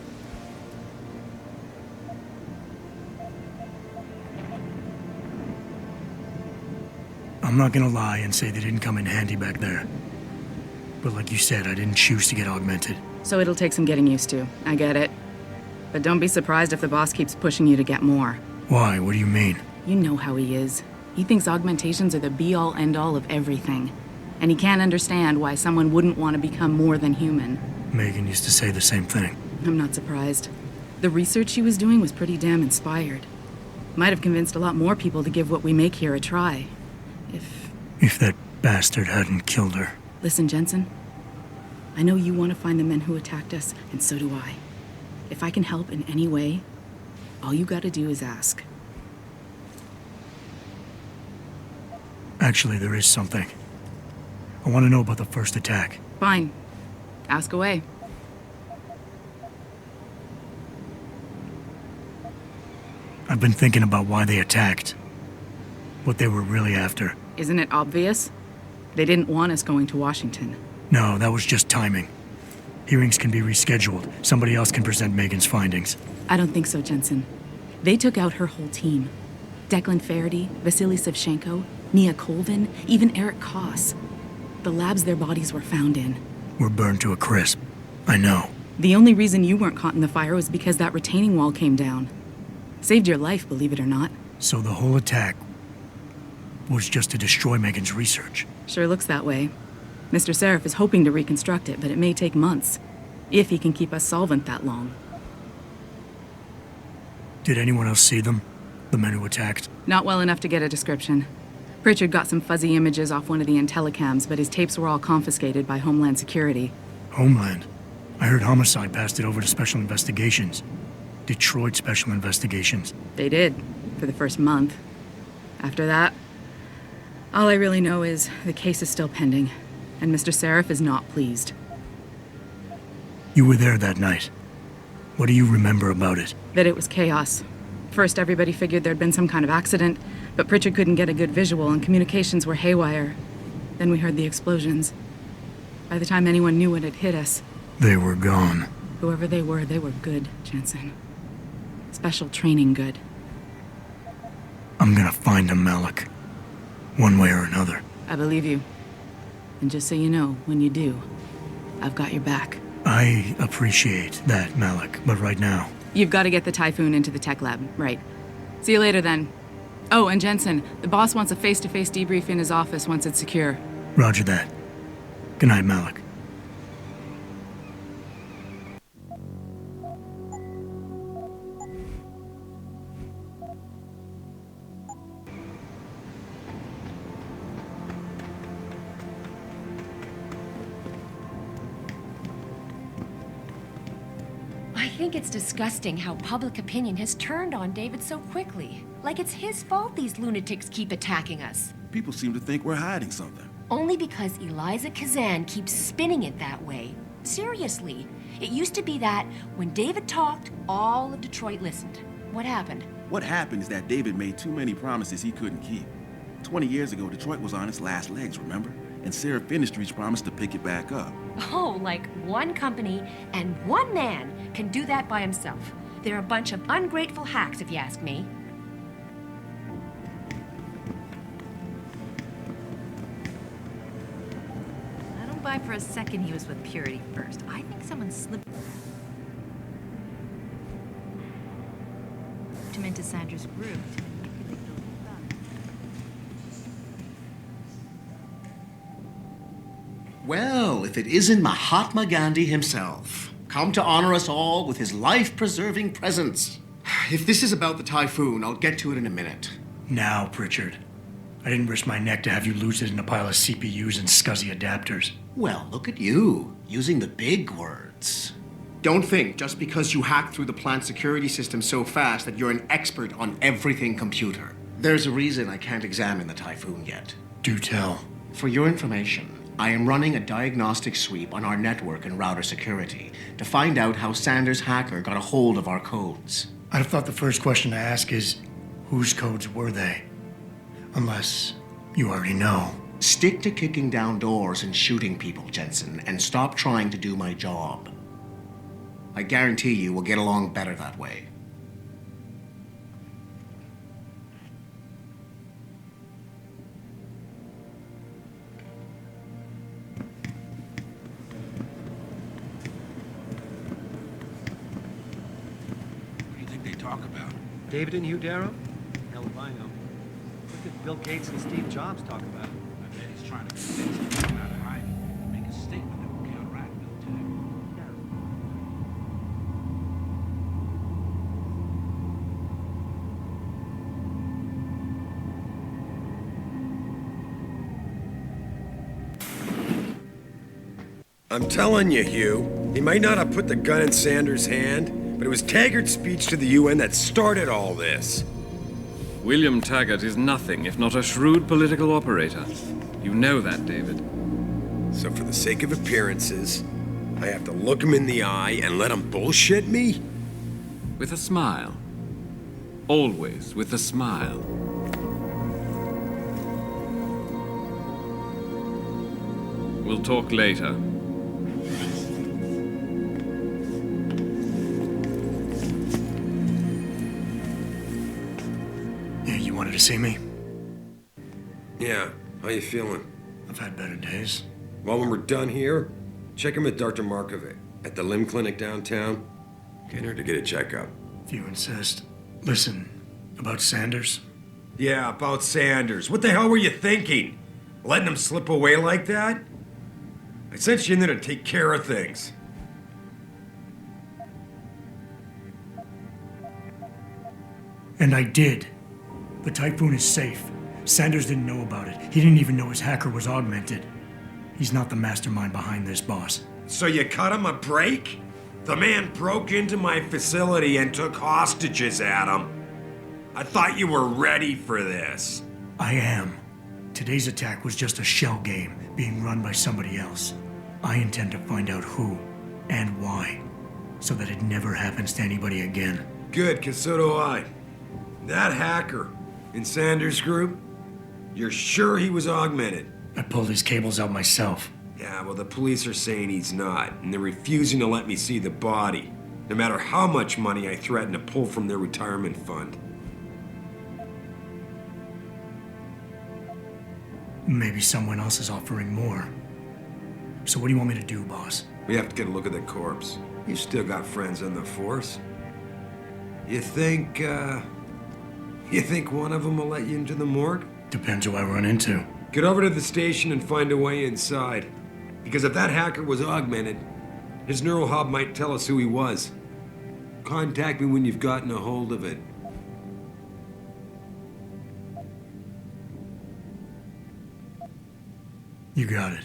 I'm not gonna lie and say they didn't come in handy back there. But like you said, I didn't choose to get augmented. So it'll take some getting used to. I get it. But don't be surprised if the boss keeps pushing you to get more. Why? What do you mean? You know how he is. He thinks augmentations are the be-all, end-all of everything. And he can't understand why someone wouldn't want to become more than human. Megan used to say the same thing. I'm not surprised. The research she was doing was pretty damn inspired. Might have convinced a lot more people to give what we make here a try. If that bastard hadn't killed her. Listen, Jensen. I know you want to find the men who attacked us, and so do I. If I can help in any way, all you gotta do is ask. Actually, there is something. I want to know about the first attack. Fine. Ask away. I've been thinking about why they attacked. What they were really after. Isn't it obvious? They didn't want us going to Washington. No, that was just timing. Hearings can be rescheduled. Somebody else can present Megan's findings. I don't think so, Jensen. They took out her whole team. Declan Faraday, Vasily Savchenko, Nia Colvin, even Eric Koss. The labs their bodies were found in. We're burned to a crisp. I know. The only reason you weren't caught in the fire was because that retaining wall came down. Saved your life, believe it or not. So the whole attack was just to destroy Megan's research. Sure looks that way. Mr. Seraph is hoping to reconstruct it, but it may take months. If he can keep us solvent that long. Did anyone else see them? The men who attacked? Not well enough to get a description. Pritchard got some fuzzy images off one of the Intellicams, but his tapes were all confiscated by Homeland Security. Homeland? I heard Homicide passed it over to Special Investigations. Detroit Special Investigations. They did, for the first month. After that, all I really know is the case is still pending, and Mr. Seraph is not pleased. You were there that night. What do you remember about it? That it was chaos. First, everybody figured there'd been some kind of accident, but Pritchard couldn't get a good visual and communications were haywire. Then we heard the explosions. By the time anyone knew what had hit us... They were gone. Whoever they were good, Jensen. Special training good. I'm gonna find them, Malik. One way or another. I believe you. And just so you know, when you do, I've got your back. I appreciate that, Malik, but right now... You've got to get the Typhoon into the tech lab, right. See you later, then. Oh, and Jensen, the boss wants a face-to-face debrief in his office once it's secure. Roger that. Good night, Malik. I think it's disgusting how public opinion has turned on David so quickly. Like it's his fault these lunatics keep attacking us. People seem to think we're hiding something. Only because Eliza Kazan keeps spinning it that way. Seriously, it used to be that when David talked, all of Detroit listened. What happened? What happened is that David made too many promises he couldn't keep. 20 years ago, Detroit was on its last legs, remember? And Seraph Industries promised to pick it back up. Oh, like one company and one man can do that by himself. They're a bunch of ungrateful hacks, if you ask me. I don't buy for a second he was with Purity first. I think someone slipped him into Sandra's group. Well, if it isn't Mahatma Gandhi himself, come to honor us all with his life-preserving presence. If this is about the Typhoon, I'll get to it in a minute. Now, Pritchard. I didn't risk my neck to have you lose it in a pile of CPUs and scuzzy adapters. Well, look at you, using the big words. Don't think just because you hacked through the plant security system so fast that you're an expert on everything computer. There's a reason I can't examine the Typhoon yet. Do tell. For your information, I am running a diagnostic sweep on our network and router security to find out how Sanders' hacker got a hold of our codes. I'd have thought the first question to ask is, whose codes were they? Unless you already know. Stick to kicking down doors and shooting people, Jensen, and stop trying to do my job. I guarantee you we'll get along better that way. David and Hugh Darrow? Hell if I know. What did Bill Gates and Steve Jobs talk about? I bet he's trying to convince them to come out of hiding. Make a statement that will counteract Bill Tag. I'm telling you, Hugh, he might not have put the gun in Sanders' hand, but it was Taggart's speech to the UN that started all this. William Taggart is nothing if not a shrewd political operator. You know that, David. So for the sake of appearances, I have to look him in the eye and let him bullshit me? With a smile. Always with a smile. We'll talk later. You wanted to see me? Yeah, how you feeling? I've had better days. Well, when we're done here, check him with Dr. Markovic at the limb clinic downtown. Get her to get a checkup. If you insist. Listen, about Sanders? Yeah, about Sanders. What the hell were you thinking? Letting him slip away like that? I sent you in there to take care of things. And I did. The Typhoon is safe. Sanders didn't know about it. He didn't even know his hacker was augmented. He's not the mastermind behind this, boss. So you cut him a break? The man broke into my facility and took hostages, Adam. I thought you were ready for this. I am. Today's attack was just a shell game being run by somebody else. I intend to find out who and why, so that it never happens to anybody again. Good, 'cause so do I. That hacker in Sanders' group, you're sure he was augmented? I pulled his cables out myself. Yeah, well, the police are saying he's not, and they're refusing to let me see the body, no matter how much money I threaten to pull from their retirement fund. Maybe someone else is offering more. So what do you want me to do, boss? We have to get a look at the corpse. You still got friends on the force. You think one of them will let you into the morgue? Depends who I run into. Get over to the station and find a way inside. Because if that hacker was augmented, his neural hub might tell us who he was. Contact me when you've gotten a hold of it. You got it.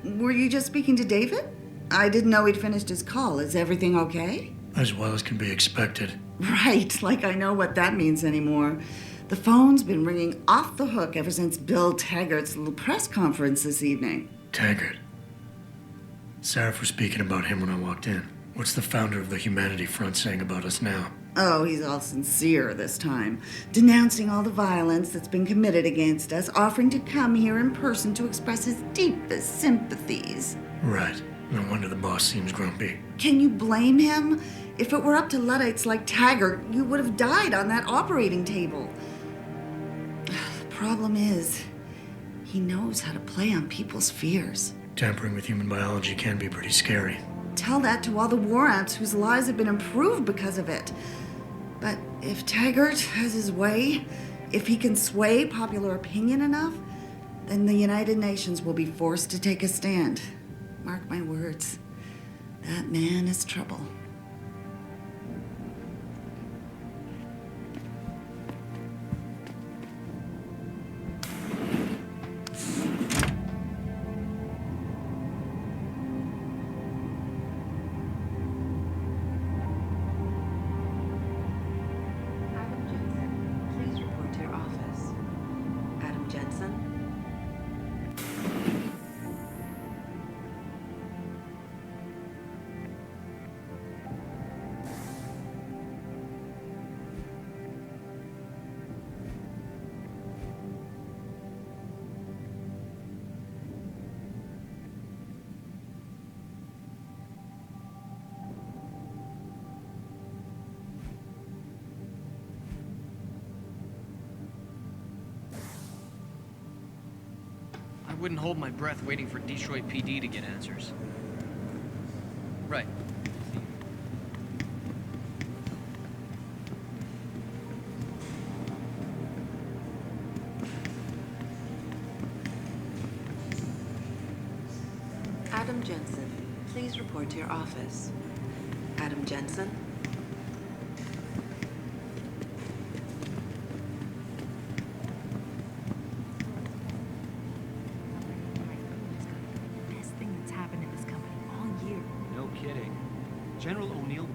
Were you just speaking to David? I didn't know he'd finished his call. Is everything okay? As well as can be expected. Right, like I know what that means anymore. The phone's been ringing off the hook ever since Bill Taggart's little press conference this evening. Taggart. Sarah was speaking about him when I walked in. What's the founder of the Humanity Front saying about us now? Oh, he's all sincere this time, denouncing all the violence that's been committed against us, offering to come here in person to express his deepest sympathies. Right. No wonder the boss seems grumpy. Can you blame him? If it were up to Luddites like Taggart, you would have died on that operating table. The problem is, he knows how to play on people's fears. Tampering with human biology can be pretty scary. Tell that to all the war ants whose lives have been improved because of it. But if Taggart has his way, if he can sway popular opinion enough, then the United Nations will be forced to take a stand. Mark my words, that man is trouble. Adam Jensen, please report to your office. Adam Jensen? I wouldn't hold my breath waiting for Detroit PD to get answers. Right. Adam Jensen, please report to your office. Adam Jensen? Best thing that's happened in this company all year. No kidding. General O'Neill